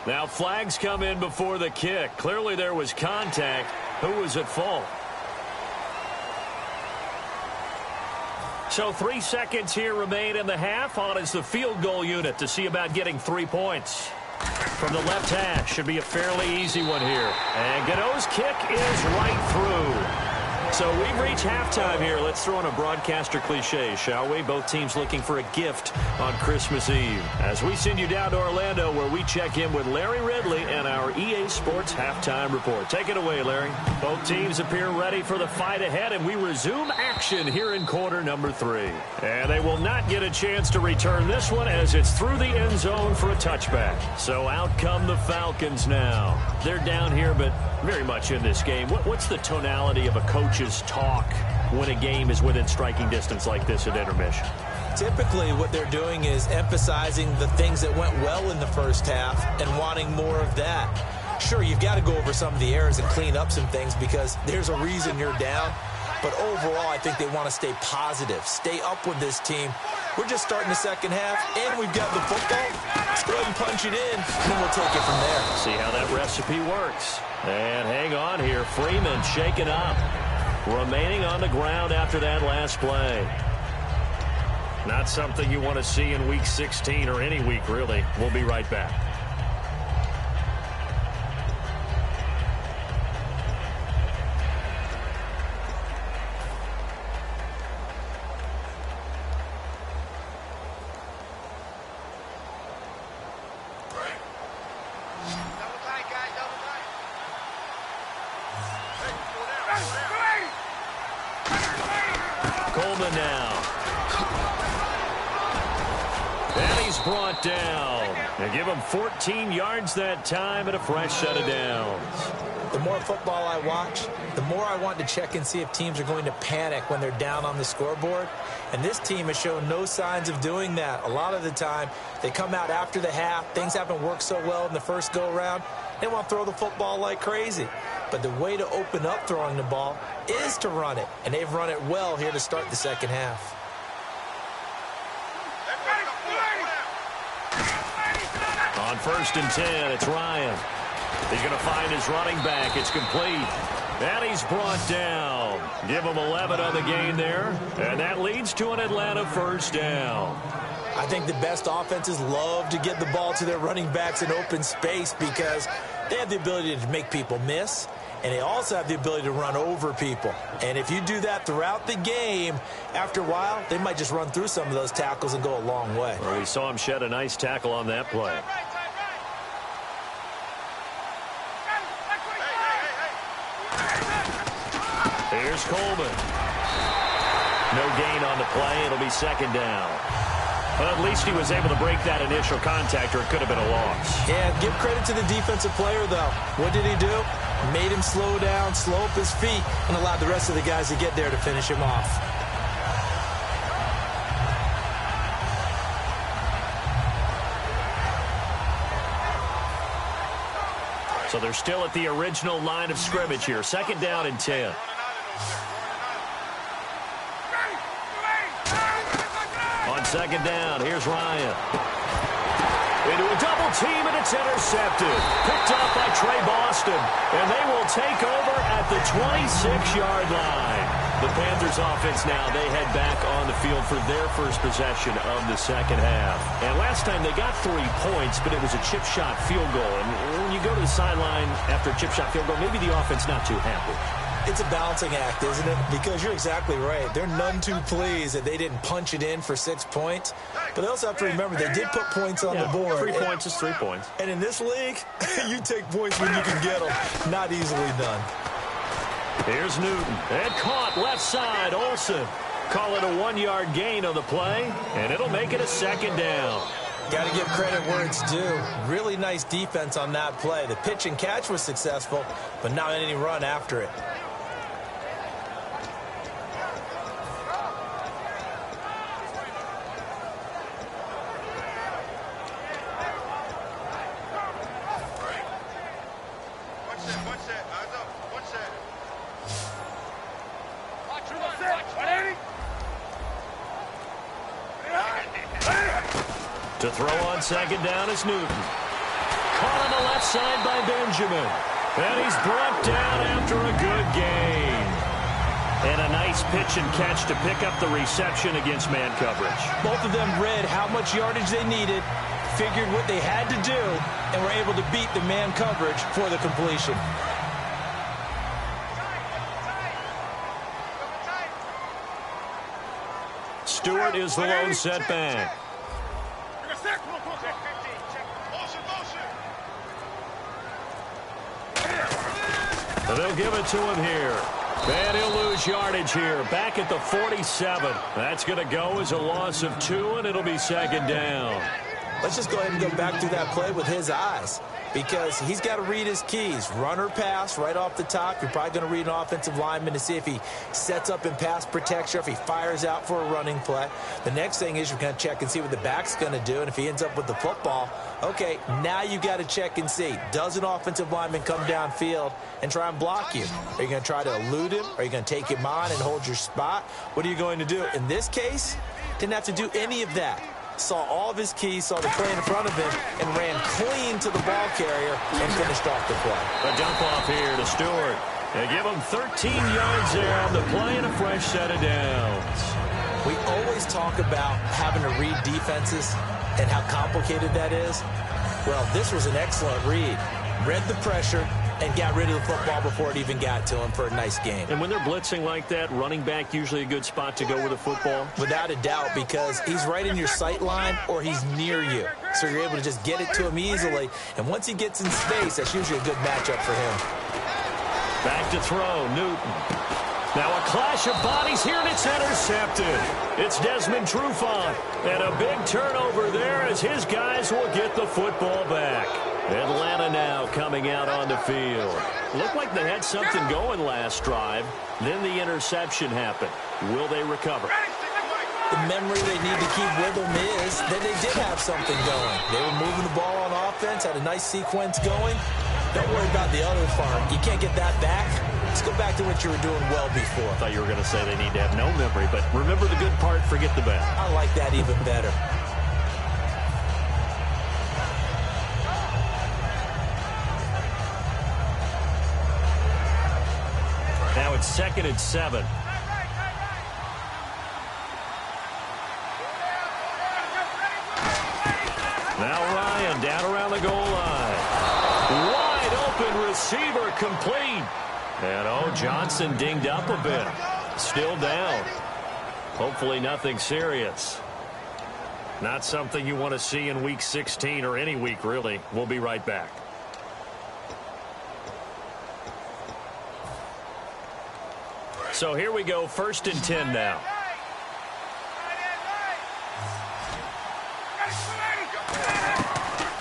Now flags come in before the kick. Clearly there was contact. Who was at fault? So 3 seconds here remain in the half. On is the field goal unit to see about getting 3 points. From the left hash, should be a fairly easy one here. And Godot's kick is right through. So we've reached halftime here. Let's throw in a broadcaster cliche, shall we? Both teams looking for a gift on Christmas Eve. As we send you down to Orlando, where we check in with Larry Ridley and our EA Sports Halftime Report. Take it away, Larry. Both teams appear ready for the fight ahead, and we resume action here in quarter number 3. And they will not get a chance to return this one as it's through the end zone for a touchback. So out come the Falcons now. They're down here, but very much in this game. What's the tonality of a coach's talk when a game is within striking distance like this at intermission? Typically what they're doing is emphasizing the things that went well in the first half and wanting more of that. Sure, you've got to go over some of the errors and clean up some things because there's a reason you're down. But overall, I think they want to stay positive, stay up with this team. We're just starting the second half, and we've got the football. Let's go ahead and punch it in, and then we'll take it from there. See how that recipe works. And hang on here. Freeman shaken up. Remaining on the ground after that last play. Not something you want to see in Week 16 or any week, really. We'll be right back. Coleman now. And he's brought down. And give him 14 yards that time and a fresh set of downs. The more football I watch, the more I want to check and see if teams are going to panic when they're down on the scoreboard. And this team has shown no signs of doing that. A lot of the time, they come out after the half. Things haven't worked so well in the first go-around. They want to throw the football like crazy. But the way to open up throwing the ball is to run it. And they've run it well here to start the second half. On 1st and 10, it's Ryan. He's going to find his running back. It's complete. And he's brought down. Give him 11 on the gain there. And that leads to an Atlanta first down. I think the best offenses love to get the ball to their running backs in open space because they have the ability to make people miss, and they also have the ability to run over people. And if you do that throughout the game, after a while, they might just run through some of those tackles and go a long way. Well, we saw him shed a nice tackle on that play. Here's Coleman. No gain on the play. It'll be second down. But at least he was able to break that initial contact, or it could have been a loss. Yeah, give credit to the defensive player, though. What did he do? Made him slow down, slow up his feet, and allowed the rest of the guys to get there to finish him off. So they're still at the original line of scrimmage here. Second down and 10. On second down, here's Ryan. Into a double team, and it's intercepted. Picked up by Trey Boston, and they will take over at the 26-yard line. The Panthers offense now, they head back on the field for their first possession of the second half. And last time they got 3 points, but it was a chip shot field goal. And when you go to the sideline after a chip shot field goal, maybe the offense not too happy. It's a balancing act, isn't it? Because you're exactly right. They're none too pleased that they didn't punch it in for 6 points. But they also have to remember they did put points on the board. 3 points is 3 points. And in this league, you take points when you can get them. Not easily done. Here's Newton. And caught left side. Olsen. Call it a 1-yard gain on the play, and it'll make it a 2nd down. Got to give credit where it's due. Really nice defense on that play. The pitch and catch was successful, but not any run after it. To throw on 2nd down is Newton. Caught on the left side by Benjamin. And he's brought down after a good gain. And a nice pitch and catch to pick up the reception against man coverage. Both of them read how much yardage they needed, figured what they had to do, and were able to beat the man coverage for the completion. Stewart is the lone setback. And they'll give it to him here. And he'll lose yardage here. Back at the 47. That's going to go as a loss of 2, and it'll be 2nd down. Let's just go ahead and go back through that play with his eyes, because he's got to read his keys. Run or pass right off the top. You're probably going to read an offensive lineman to see if he sets up in pass protection, if he fires out for a running play. The next thing is you're going to check and see what the back's going to do, and if he ends up with the football, okay, now you got to check and see. Does an offensive lineman come downfield and try and block you? Are you going to try to elude him? Are you going to take him on and hold your spot? What are you going to do? In this case, didn't have to do any of that. Saw all of his keys, saw the play in front of him, and ran clean to the ball carrier and finished off the play. A dump off here to Stewart. They give him 13 yards there on the play and a fresh set of downs. We always talk about having to read defenses and how complicated that is. Well, this was an excellent read. Read the pressure and got rid of the football before it even got to him for a nice game. And when they're blitzing like that, running back usually a good spot to go with the football? Without a doubt, because he's right in your sight line or he's near you. So you're able to just get it to him easily. And once he gets in space, that's usually a good matchup for him. Back to throw, Newton. Now a clash of bodies here, and it's intercepted. It's Desmond Trufant. And a big turnover there as his guys will get the football back. Atlanta now coming out on the field. Looked like they had something going last drive. Then the interception happened. Will they recover? The memory they need to keep with them is that they did have something going. They were moving the ball on offense, had a nice sequence going. Don't worry about the other part. You can't get that back. Let's go back to what you were doing well before. I thought you were going to say they need to have no memory, but remember the good part, forget the bad. I like that even better. Now it's 2nd and 7. Now Ryan down around the goal line. Wide open receiver complete. And Johnson dinged up a bit. Still down. Hopefully nothing serious. Not something you want to see in week 16 or any week, really. We'll be right back. So here we go, 1st and 10 now.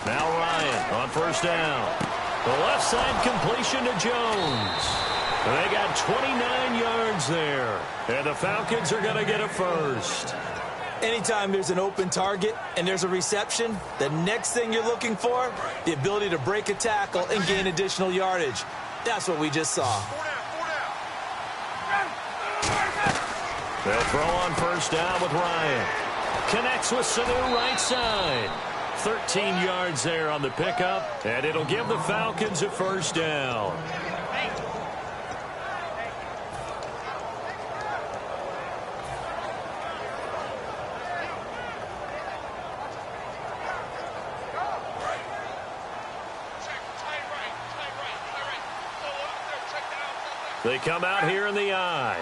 Now Ryan on 1st down. The left side completion to Jones. They got 29 yards there. And the Falcons are going to get a first. Anytime there's an open target and there's a reception, the next thing you're looking for, the ability to break a tackle and gain additional yardage. That's what we just saw. They'll throw on 1st down with Ryan. Connects with Sanu right side. 13 yards there on the pickup, and it'll give the Falcons a 1st down. They come out here in the eye.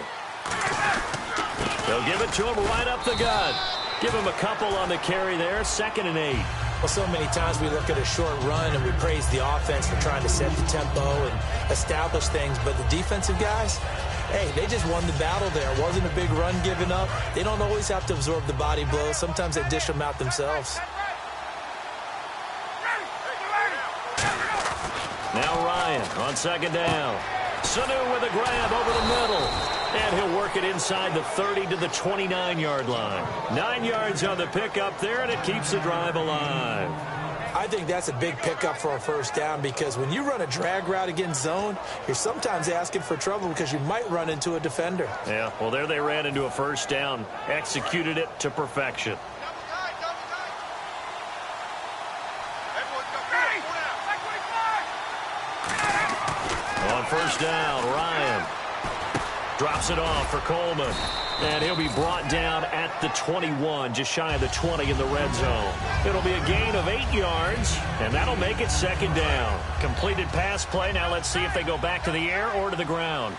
They'll give it to him right up the gut. Give him a couple on the carry there. 2nd and 8. Well, so many times we look at a short run and we praise the offense for trying to set the tempo and establish things. But the defensive guys, hey, they just won the battle there. It wasn't a big run given up. They don't always have to absorb the body blows. Sometimes they dish them out themselves. Now Ryan on 2nd down. Sanu with a grab over the middle. And he'll work it inside the 30 to the 29-yard line. 9 yards on the pickup there, and it keeps the drive alive. I think that's a big pickup for a first down because when you run a drag route against zone, you're sometimes asking for trouble because you might run into a defender. Yeah, well, there they ran into a first down. Executed it to perfection. On first down, Ryan drops it off for Coleman. And he'll be brought down at the 21, just shy of the 20 in the red zone. It'll be a gain of 8 yards, and that'll make it 2nd down. Completed pass play. Now let's see if they go back to the air or to the ground.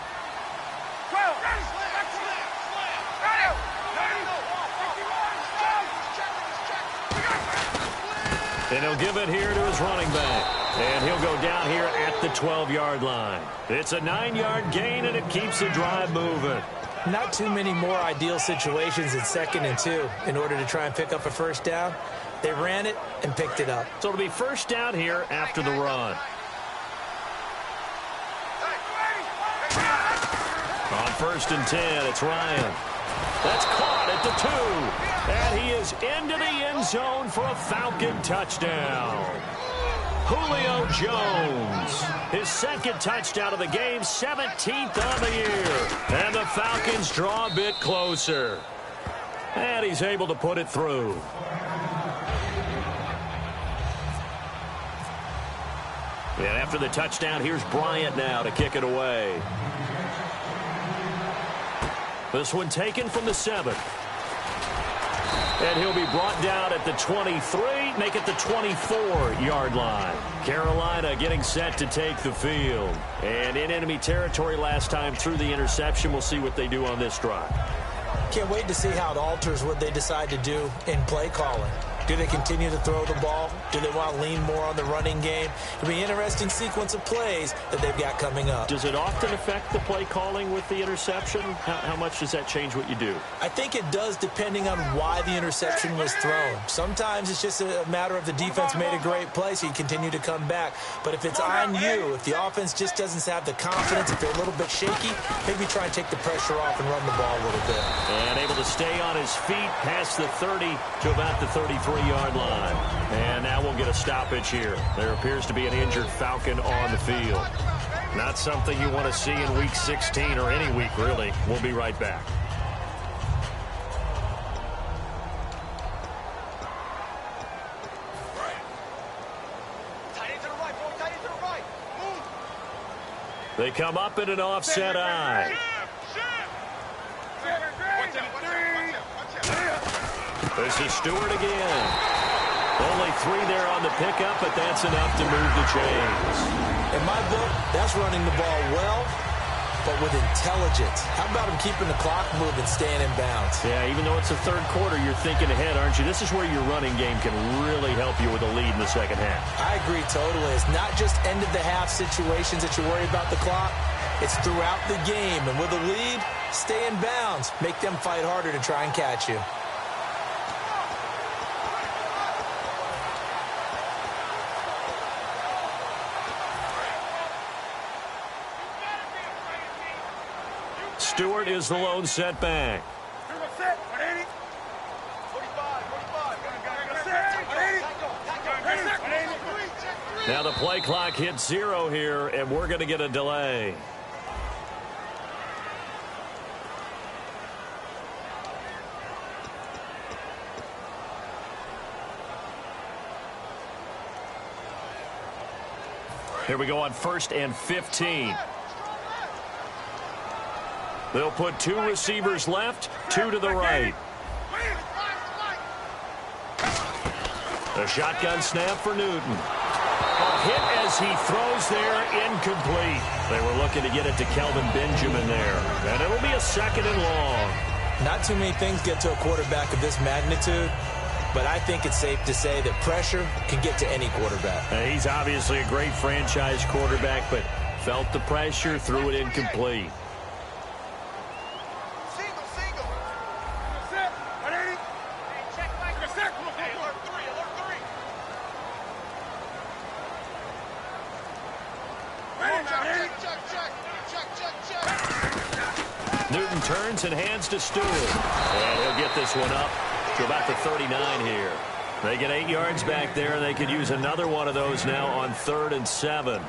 And he'll give it here to his running back. And he'll go down here at the 12-yard line. It's a 9-yard gain, and it keeps the drive moving. Not too many more ideal situations in 2nd and 2 in order to try and pick up a first down. They ran it and picked it up. So it'll be first down here after the run. On 1st and 10, it's Ryan. That's caught at the 2. And he is into the end zone for a Falcon touchdown. Julio Jones, his 2nd touchdown of the game, 17th of the year. And the Falcons draw a bit closer. And he's able to put it through. And after the touchdown, here's Bryant now to kick it away. This one taken from the 7th. And he'll be brought down at the 23, make it the 24-yard line. Carolina getting set to take the field. And in enemy territory last time through the interception. We'll see what they do on this drive. Can't wait to see how it alters what they decide to do in play calling. Do they continue to throw the ball? Do they want to lean more on the running game? It'll be an interesting sequence of plays that they've got coming up. Does it often affect the play calling with the interception? How much does that change what you do? I think it does depending on why the interception was thrown. Sometimes it's just a matter of the defense made a great play, so you continue to come back. But if it's on you, if the offense just doesn't have the confidence, if they're a little bit shaky, maybe try and take the pressure off and run the ball a little bit. And able to stay on his feet past the 30 to about the 33-yard line. And now we'll get a stoppage here. There appears to be an injured Falcon on the field. Not something you want to see in Week 16 or any week, really. We'll be right back. They come up in an offset eye. This is Stewart again. Only 3 there on the pickup, but that's enough to move the chains. In my book, that's running the ball well, but with intelligence. How about him keeping the clock moving, staying in bounds? Yeah, even though it's the 3rd quarter, you're thinking ahead, aren't you? This is where your running game can really help you with a lead in the 2nd half. I agree totally. It's not just end-of-the-half situations that you worry about the clock. It's throughout the game. And with a lead, stay in bounds. Make them fight harder to try and catch you. Stewart is the lone setback. Now the play clock hits 0 here, and we're going to get a delay. Here we go on 1st and 15. They'll put 2 receivers left, 2 to the right. A shotgun snap for Newton. A hit as he throws there, incomplete. They were looking to get it to Kelvin Benjamin there. And it'll be a 2nd and long. Not too many things get to a quarterback of this magnitude, but I think it's safe to say that pressure can get to any quarterback. He's obviously a great franchise quarterback, but felt the pressure, threw it incomplete. Newton turns and hands to Stewart. And he'll get this one up to about the 39 here. They get 8 yards back there, and they could use another one of those now on 3rd and 7.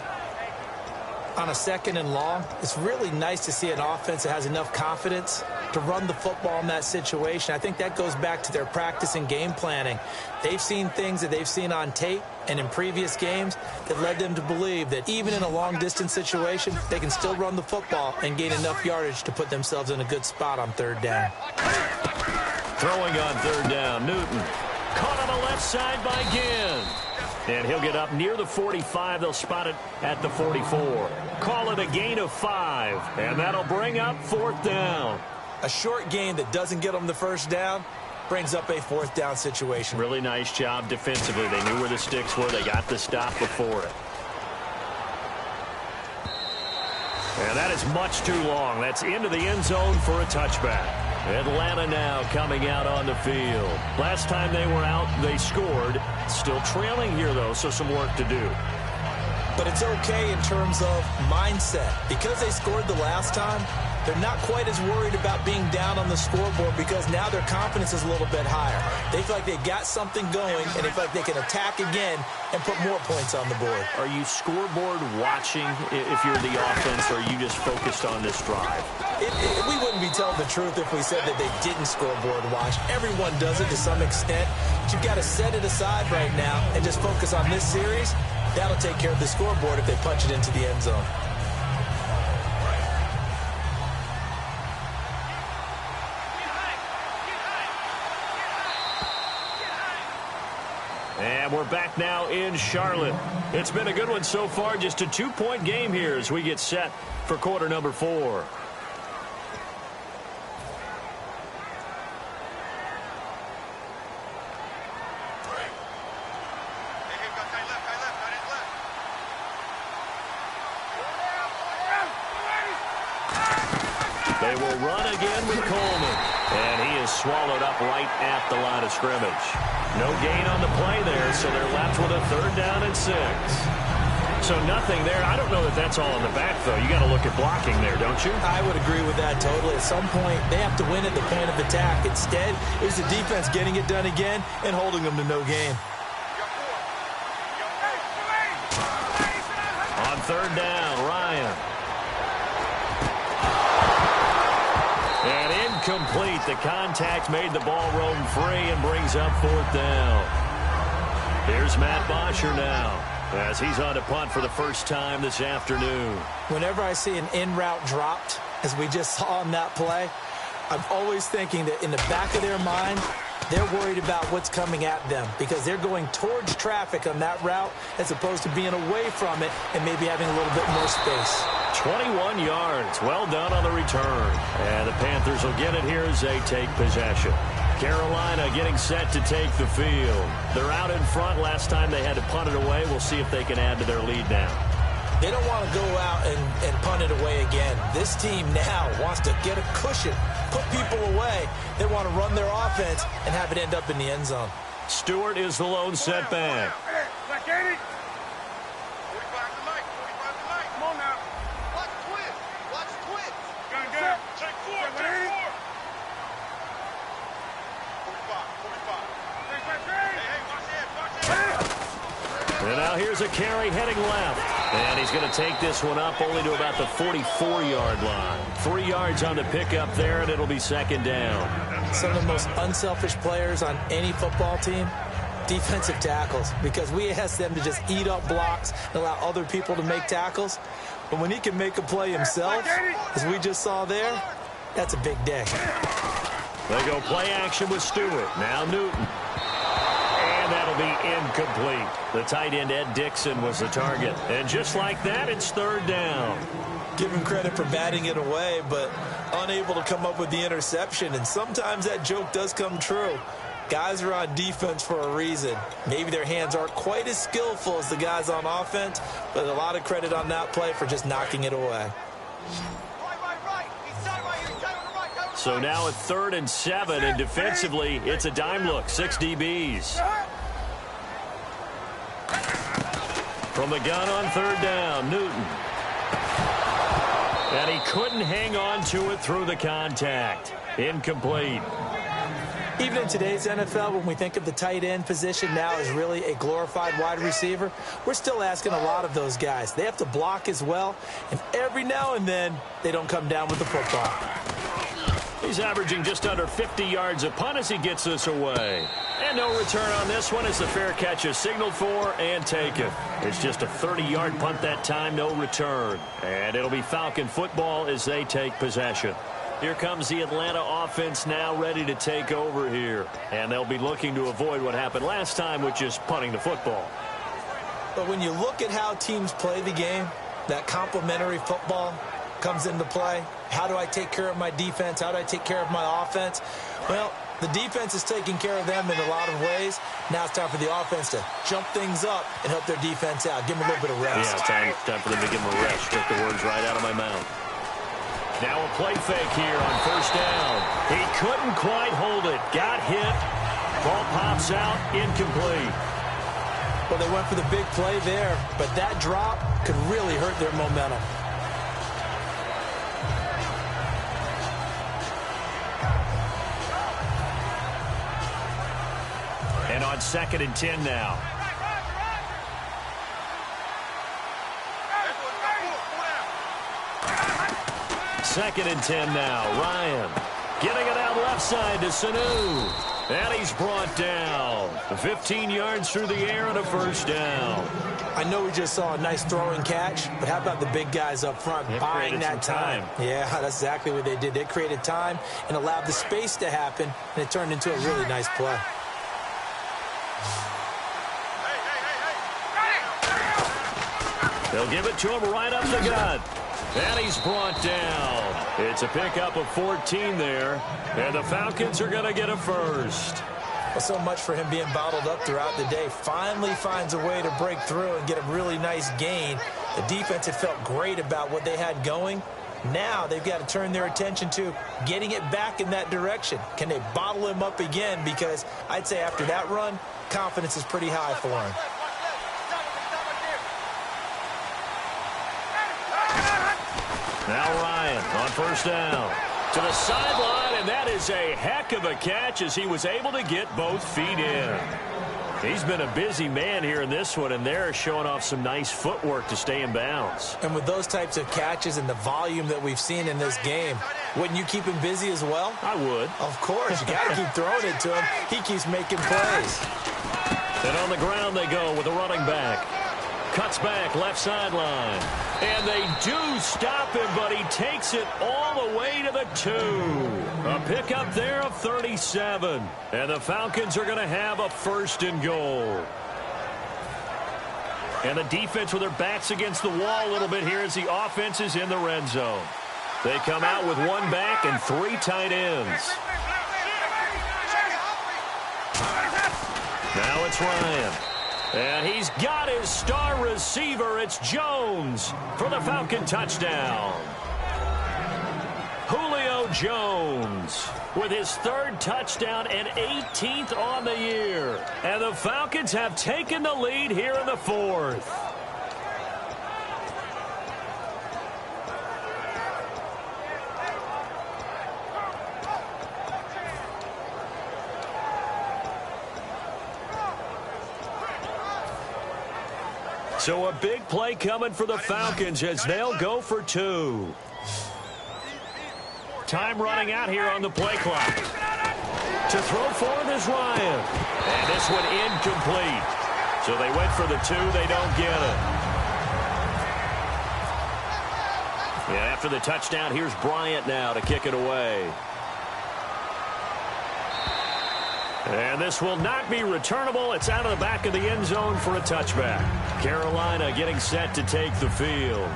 On a 2nd and long, it's really nice to see an offense that has enough confidence to run the football in that situation. I think that goes back to their practice and game planning. They've seen things that they've seen on tape and in previous games that led them to believe that even in a long-distance situation, they can still run the football and gain enough yardage to put themselves in a good spot on 3rd down. Throwing on 3rd down, Newton. Caught on the left side by Ginn. And he'll get up near the 45. They'll spot it at the 44. Call it a gain of 5. And that'll bring up 4th down. A short gain that doesn't get them the 1st down brings up a 4th down situation. Really nice job defensively. They knew where the sticks were. They got the stop before it. And that is much too long. That's into the end zone for a touchback. Atlanta now coming out on the field. Last time they were out, they scored. Still trailing here, though, so some work to do. But it's okay in terms of mindset. Because they scored the last time, they're not quite as worried about being down on the scoreboard because now their confidence is a little bit higher. They feel like they've got something going, and they feel like they can attack again and put more points on the board. Are you scoreboard watching if you're the offense, or are you just focused on this drive? We wouldn't be telling the truth if we said that they didn't scoreboard watch. Everyone does it to some extent. But you've got to set it aside right now and just focus on this series. That'll take care of the scoreboard if they punch it into the end zone. And we're back now in Charlotte. It's been a good one so far. Just a 2-point game here as we get set for quarter number 4. They will run again with Coleman. And he is swallowed up right at the line of scrimmage. No gain on the play there, so they're left with a 3rd down and 6. So nothing there. I don't know that that's all in the back, though. You got to look at blocking there, don't you? I would agree with that totally. At some point, they have to win at the point of attack. Instead, it was the defense getting it done again and holding them to no gain. On 3rd down, Ryan. And incomplete. The contact made the ball roam free and brings up 4th down. Here's Matt Bosher now as he's on to punt for the first time this afternoon. Whenever I see an in-route dropped, as we just saw on that play, I'm always thinking that in the back of their mind, they're worried about what's coming at them because they're going towards traffic on that route as opposed to being away from it and maybe having a little bit more space. 21 yards. Well done on the return. And the Panthers will get it here as they take possession. Carolina getting set to take the field. They're out in front. Last time they had to punt it away. We'll see if they can add to their lead now. They don't want to go out and punt it away again. This team now wants to get a cushion, put people away. They want to run their offense and have it end up in the end zone. Stewart is the lone setback. And now here's a carry heading left. And he's going to take this one up only to about the 44-yard line. 3 yards on the pickup there, and it'll be 2nd down. Some of the most unselfish players on any football team, defensive tackles, because we ask them to just eat up blocks and allow other people to make tackles. But when he can make a play himself, as we just saw there, that's a big day. They go play action with Stewart. Now Newton. And that'll to be incomplete. The tight end, Ed Dixon, was the target. And just like that, it's third down. Give him credit for batting it away, but unable to come up with the interception. And sometimes that joke does come true. Guys are on defense for a reason. Maybe their hands aren't quite as skillful as the guys on offense, but a lot of credit on that play for just knocking it away. So now at 3rd and 7, and defensively, it's a dime look, 6 DBs. From the gun on 3rd down, Newton. And he couldn't hang on to it through the contact. Incomplete. Even in today's NFL, when we think of the tight end position now as really a glorified wide receiver, we're still asking a lot of those guys. They have to block as well, and every now and then, they don't come down with the football. He's averaging just under 50 yards a punt as he gets this away. And no return on this one as the fair catch is signaled for and taken. It's just a 30-yard punt that time, no return. And it'll be Falcon football as they take possession. Here comes the Atlanta offense now ready to take over here. And they'll be looking to avoid what happened last time, which is punting the football. But when you look at how teams play the game, that complementary football comes into play. How do I take care of my defense? How do I take care of my offense? Well, the defense is taking care of them in a lot of ways. Now it's time for the offense to jump things up and help their defense out. Give them a little bit of rest. Yeah, time for them to give them a rest. Took the words right out of my mouth. Now a play fake here on 1st down. He couldn't quite hold it. Got hit. Ball pops out. Incomplete. Well, they went for the big play there, but that drop could really hurt their momentum. And on 2nd and 10 now. Second and 10 now. Ryan getting it out left side to Sanu. And he's brought down. 15 yards through the air and a 1st down. I know we just saw a nice throwing catch, but how about the big guys up front buying that time? Yeah, that's exactly what they did. They created time and allowed the space to happen, and it turned into a really nice play. They'll give it to him right up the gut. And he's brought down. It's a pickup of 14 there. And the Falcons are going to get a 1st. Well, so much for him being bottled up throughout the day. Finally finds a way to break through and get a really nice gain. The defense had felt great about what they had going. Now they've got to turn their attention to getting it back in that direction. Can they bottle him up again? Because I'd say after that run, confidence is pretty high for him. Now Ryan on 1st down. To the sideline, and that is a heck of a catch as he was able to get both feet in. He's been a busy man here in this one, and they're showing off some nice footwork to stay in bounds. And with those types of catches and the volume that we've seen in this game, wouldn't you keep him busy as well? I would. Of course. You got to keep throwing it to him. He keeps making plays. And on the ground they go with a running back. Cuts back, left sideline. And they do stop him, but he takes it all the way to the 2. A pickup there of 37. And the Falcons are going to have a 1st and goal. And the defense with their backs against the wall a little bit here as the offense is in the red zone. They come out with 1 back and 3 tight ends. Now it's Ryan. And he's got his star receiver. It's Jones for the Falcon touchdown. Julio Jones with his 3rd touchdown and 18th on the year. And the Falcons have taken the lead here in the 4th. So a big play coming for the Falcons as they'll go for 2. Time running out here on the play clock. To throw forward is Ryan. And this one incomplete. So they went for the 2. They don't get it. Yeah, after the touchdown, here's Bryant now to kick it away. And this will not be returnable. It's out of the back of the end zone for a touchback. Carolina getting set to take the field.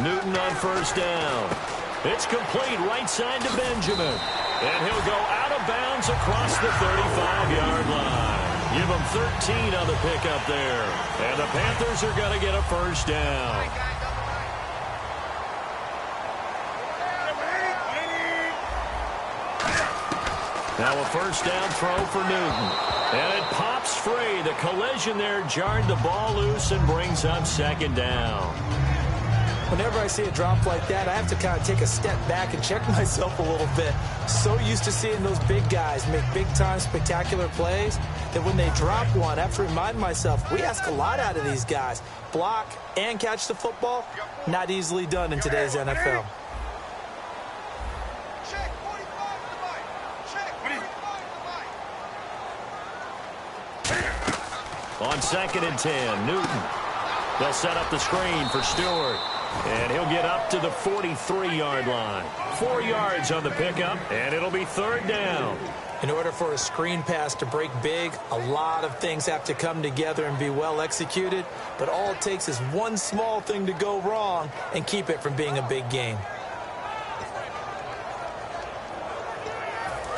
Newton on first down. It's complete right side to Benjamin. And he'll go out of bounds across the 35-yard line. Give him 13 on the pickup there. And the Panthers are going to get a first down. Now a first down throw for Newton. And it pops free. The collision there jarred the ball loose and brings up second down. Whenever I see a drop like that, I have to kind of take a step back and check myself a little bit. So used to seeing those big guys make big-time spectacular plays that when they drop one, I have to remind myself, we ask a lot out of these guys. Block and catch the football, not easily done in today's NFL. On 2nd and 10, Newton. They'll set up the screen for Stewart. And he'll get up to the 43-yard line. 4 yards on the pickup, and it'll be third down. In order for a screen pass to break big, a lot of things have to come together and be well executed. But all it takes is one small thing to go wrong and keep it from being a big game.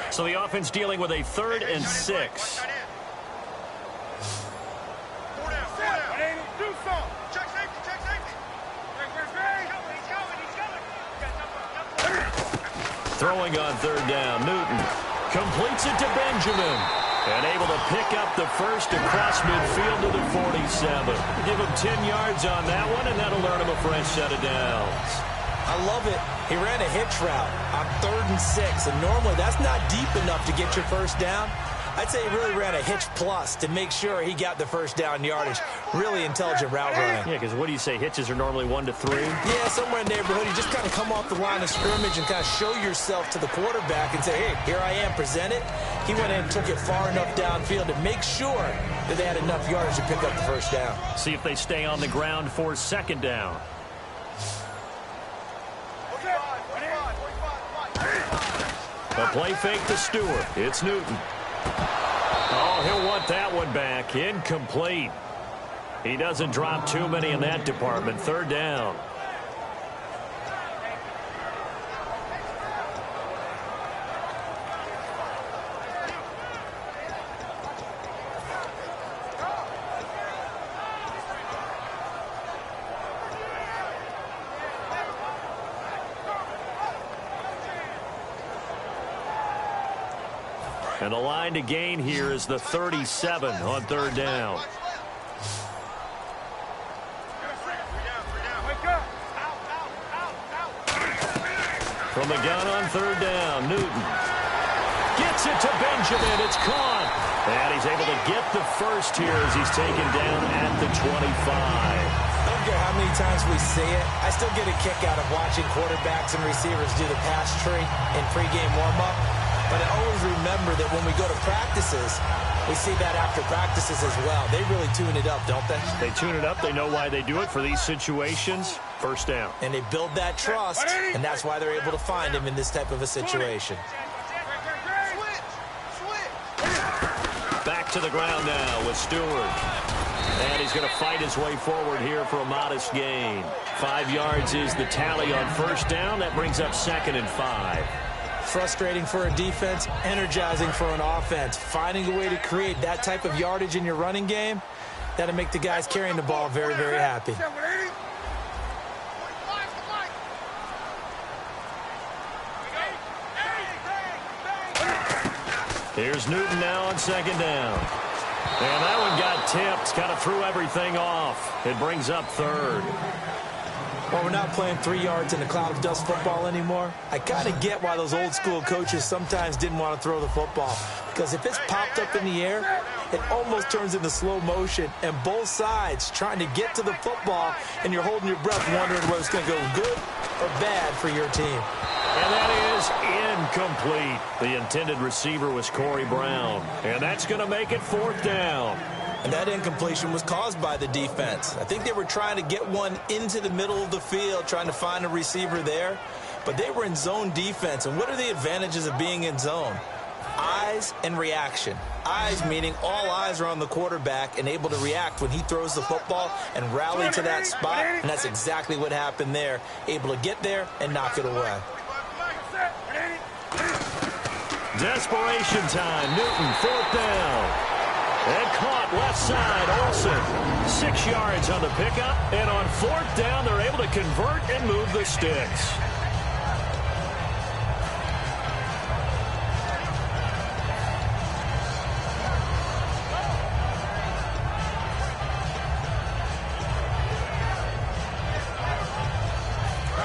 So the offense dealing with a 3rd and 6. Throwing on 3rd down, Newton completes it to Benjamin. And able to pick up the first across midfield to the 47. Give him 10 yards on that one, and that'll earn him a fresh set of downs. I love it. He ran a hitch route on 3rd and 6, and normally that's not deep enough to get your first down. I'd say he really ran a hitch plus to make sure he got the first down yardage. Really intelligent route running. Yeah, because what do you say, hitches are normally 1 to 3? Yeah, somewhere in the neighborhood. You just kind of come off the line of scrimmage and kind of show yourself to the quarterback and say, hey, here I am, present it. He went in and took it far enough downfield to make sure that they had enough yardage to pick up the first down. See if they stay on the ground for 2nd down. A play fake to Stewart. It's Newton. Oh, he'll want that one back. Incomplete. He doesn't drop too many in that department. 3rd down. And the line to gain here is the 37 on 3rd down. From the gun on 3rd down, Newton gets it to Benjamin. It's caught. And he's able to get the first here as he's taken down at the 25. I don't care how many times we see it. I still get a kick out of watching quarterbacks and receivers do the pass tree in pregame warm-up. But I always remember that when we go to practices, we see that after practices as well. They really tune it up, don't they? They tune it up. They know why they do it for these situations. First down. And they build that trust, and that's why they're able to find him in this type of a situation. Back to the ground now with Stewart. And he's going to fight his way forward here for a modest gain. 5 yards is the tally on first down. That brings up 2nd and 5. Frustrating for a defense, energizing for an offense. Finding a way to create that type of yardage in your running game, that'll make the guys carrying the ball very, very happy. Here's Newton now on 2nd down. And that one got tipped, kind of threw everything off. It brings up 3rd. Well, we're not playing 3 yards in a cloud of dust football anymore. I kind of get why those old school coaches sometimes didn't want to throw the football. Because if it's popped up in the air, it almost turns into slow motion, and both sides trying to get to the football, and you're holding your breath wondering whether it's going to go good or bad for your team. And that is incomplete. The intended receiver was Corey Brown, and that's going to make it 4th down. And that incompletion was caused by the defense. I think they were trying to get one into the middle of the field, trying to find a receiver there. But they were in zone defense. And what are the advantages of being in zone? Eyes and reaction. Eyes meaning all eyes are on the quarterback and able to react when he throws the football and rally to that spot. And that's exactly what happened there. Able to get there and knock it away. Desperation time. Newton, 4th down. And caught left side, Olsen. 6 yards on the pickup. And on 4th down, they're able to convert and move the sticks.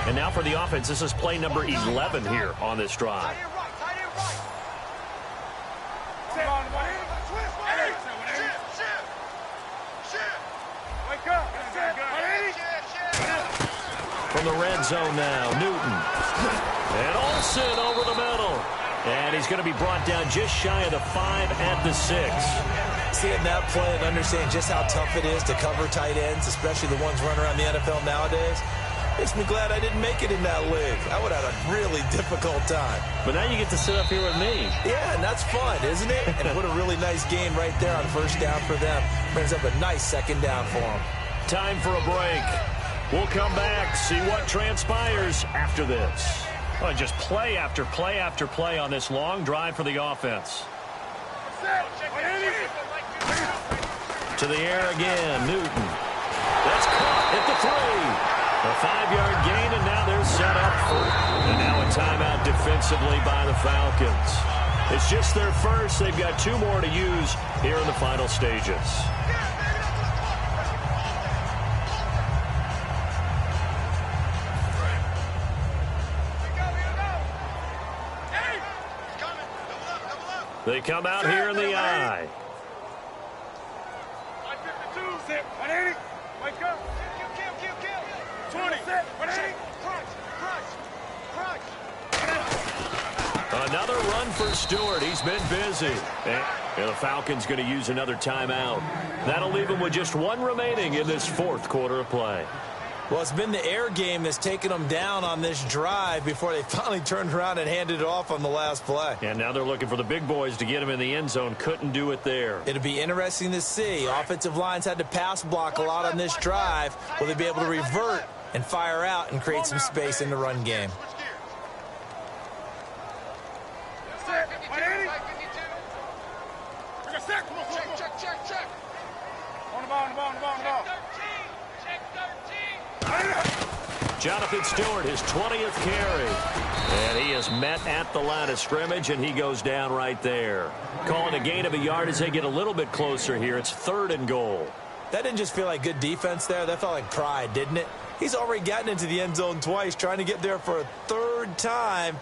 And now for the offense, this is play number 11 here on this drive. From the red zone now, Newton. And Olsen over the middle. And he's going to be brought down just shy of the 5 at the 6. Seeing that play and understand just how tough it is to cover tight ends, especially the ones running around the NFL nowadays, makes me glad I didn't make it in that league. I would have had a really difficult time. But now you get to sit up here with me. Yeah, and that's fun, isn't it? And what a really nice game right there on 1st down for them. Brings up a nice 2nd down for them. Time for a break. We'll come back, see what transpires after this. Well, just play after play after play on this long drive for the offense. To the air again, Newton. That's caught at the 3. A 5-yard gain, and now they're set up for it. And now a timeout defensively by the Falcons. It's just their first. They've got 2 more to use here in the final stages. They come out here in the eye. 152, 180, wake up. Kill. 20, 180, crunch. Another run for Stewart. He's been busy. And the Falcons going to use another timeout. That'll leave them with just 1 remaining in this 4th quarter of play. Well, it's been the air game that's taken them down on this drive before they finally turned around and handed it off on the last play. And now they're looking for the big boys to get them in the end zone. Couldn't do it there. It'll be interesting to see. Offensive lines had to pass block a lot on this drive. Will they be able to revert and fire out and create some space in the run game? Check. On the ball. Jonathan Stewart, his 20th carry. And he is met at the line of scrimmage, and he goes down right there. Calling a gain of a yard as they get a little bit closer here. It's 3rd and goal. That didn't just feel like good defense there. That felt like pride, didn't it? He's already gotten into the end zone twice, trying to get there for a 3rd time.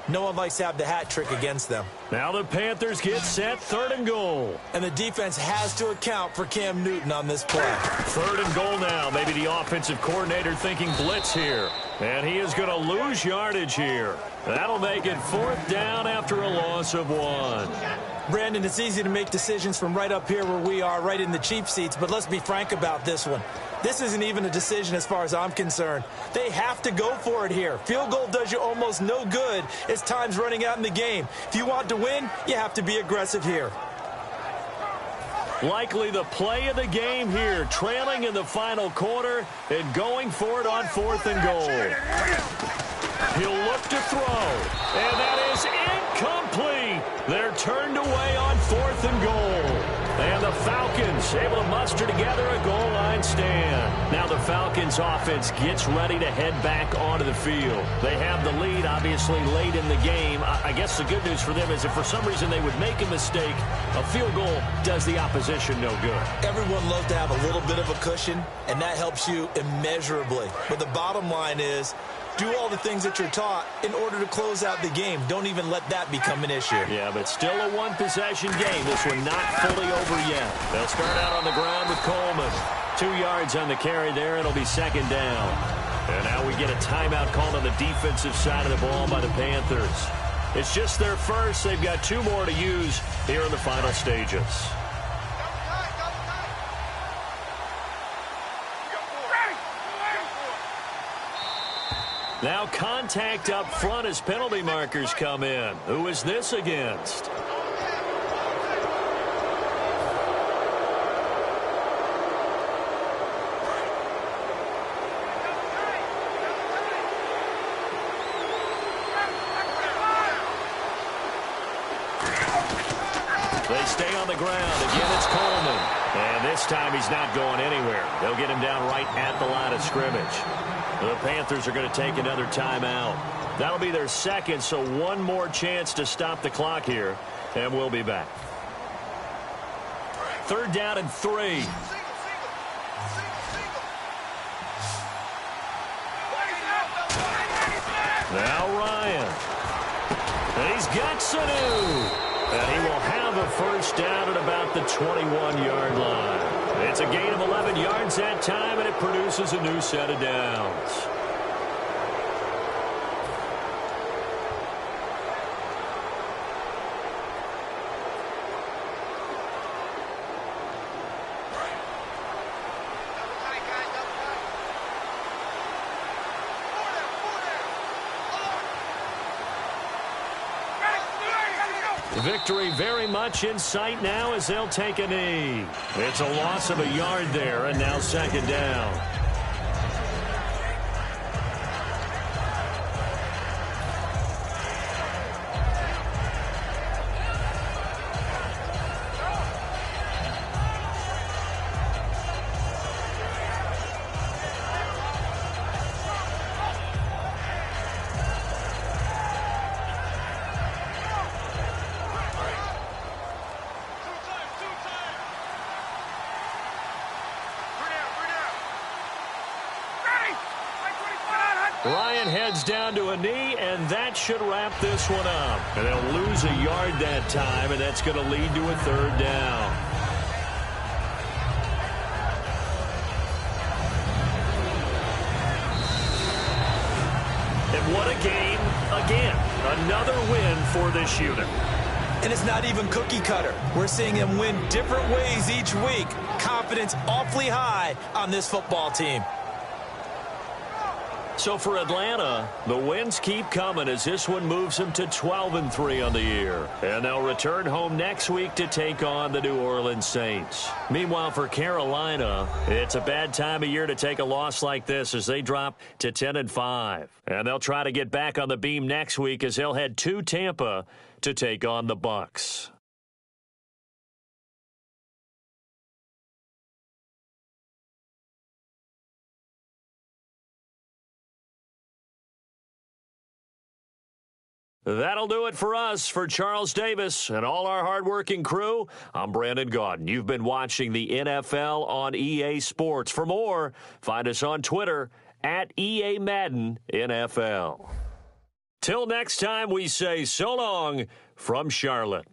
No one likes to have the hat trick against them. Now the Panthers get set, 3rd and goal. And the defense has to account for Cam Newton on this play. 3rd and goal now. Maybe the offensive coordinator thinking blitz here. And he is going to lose yardage here. That'll make it 4th down after a loss of 1. Brandon, it's easy to make decisions from right up here where we are, right in the cheap seats, but let's be frank about this one. This isn't even a decision as far as I'm concerned. They have to go for it here. Field goal does you almost no good as time's running out in the game. If you want to win, you have to be aggressive here. Likely the play of the game here, trailing in the final quarter and going for it on 4th and goal. He'll look to throw, and that is incomplete. They're turned away on 4th and goal. And the Falcons able to muster together a goal line stand. Now the Falcons offense gets ready to head back onto the field. They have the lead, obviously, late in the game. I guess the good news for them is if for some reason they would make a mistake, a field goal does the opposition no good. Everyone loves to have a little bit of a cushion, and that helps you immeasurably. But the bottom line is, Do all the things that you're taught in order to close out the game. Don't even let that become an issue. Yeah, but still a one-possession game. This one not fully over yet. They'll start out on the ground with Coleman. 2 yards on the carry there. It'll be second down. And now we get a timeout called on the defensive side of the ball by the Panthers. It's just their first. They've got 2 more to use here in the final stages. Now contact up front as penalty markers come in. Who is this against? They stay on the ground. Again, it's Coleman. And this time he's not going anywhere. They'll get him down right at the line of scrimmage. The Panthers are going to take another timeout. That'll be their second, so one more chance to stop the clock here, and we'll be back. 3rd down and 3. Now Ryan. And he's got Sanu. And he will have a first down at about the 21-yard line. It's a gain of 11 yards that time, and it produces a new set of downs. Victory very much in sight now as they'll take a knee. It's a loss of a yard there, and now second down. Ryan heads down to a knee, and that should wrap this one up. And they'll lose a yard that time, and that's going to lead to a 3rd down. And what a game again. Another win for this unit. And it's not even cookie cutter. We're seeing them win different ways each week. Confidence awfully high on this football team. So for Atlanta, the wins keep coming as this one moves them to 12-3 on the year. And they'll return home next week to take on the New Orleans Saints. Meanwhile, for Carolina, it's a bad time of year to take a loss like this as they drop to 10-5. And they'll try to get back on the beam next week as they'll head to Tampa to take on the Bucs. That'll do it for us. For Charles Davis and all our hardworking crew, I'm Brandon Gaudin. You've been watching the NFL on EA Sports. For more, find us on Twitter at EA Madden NFL. Till next time, we say so long from Charlotte.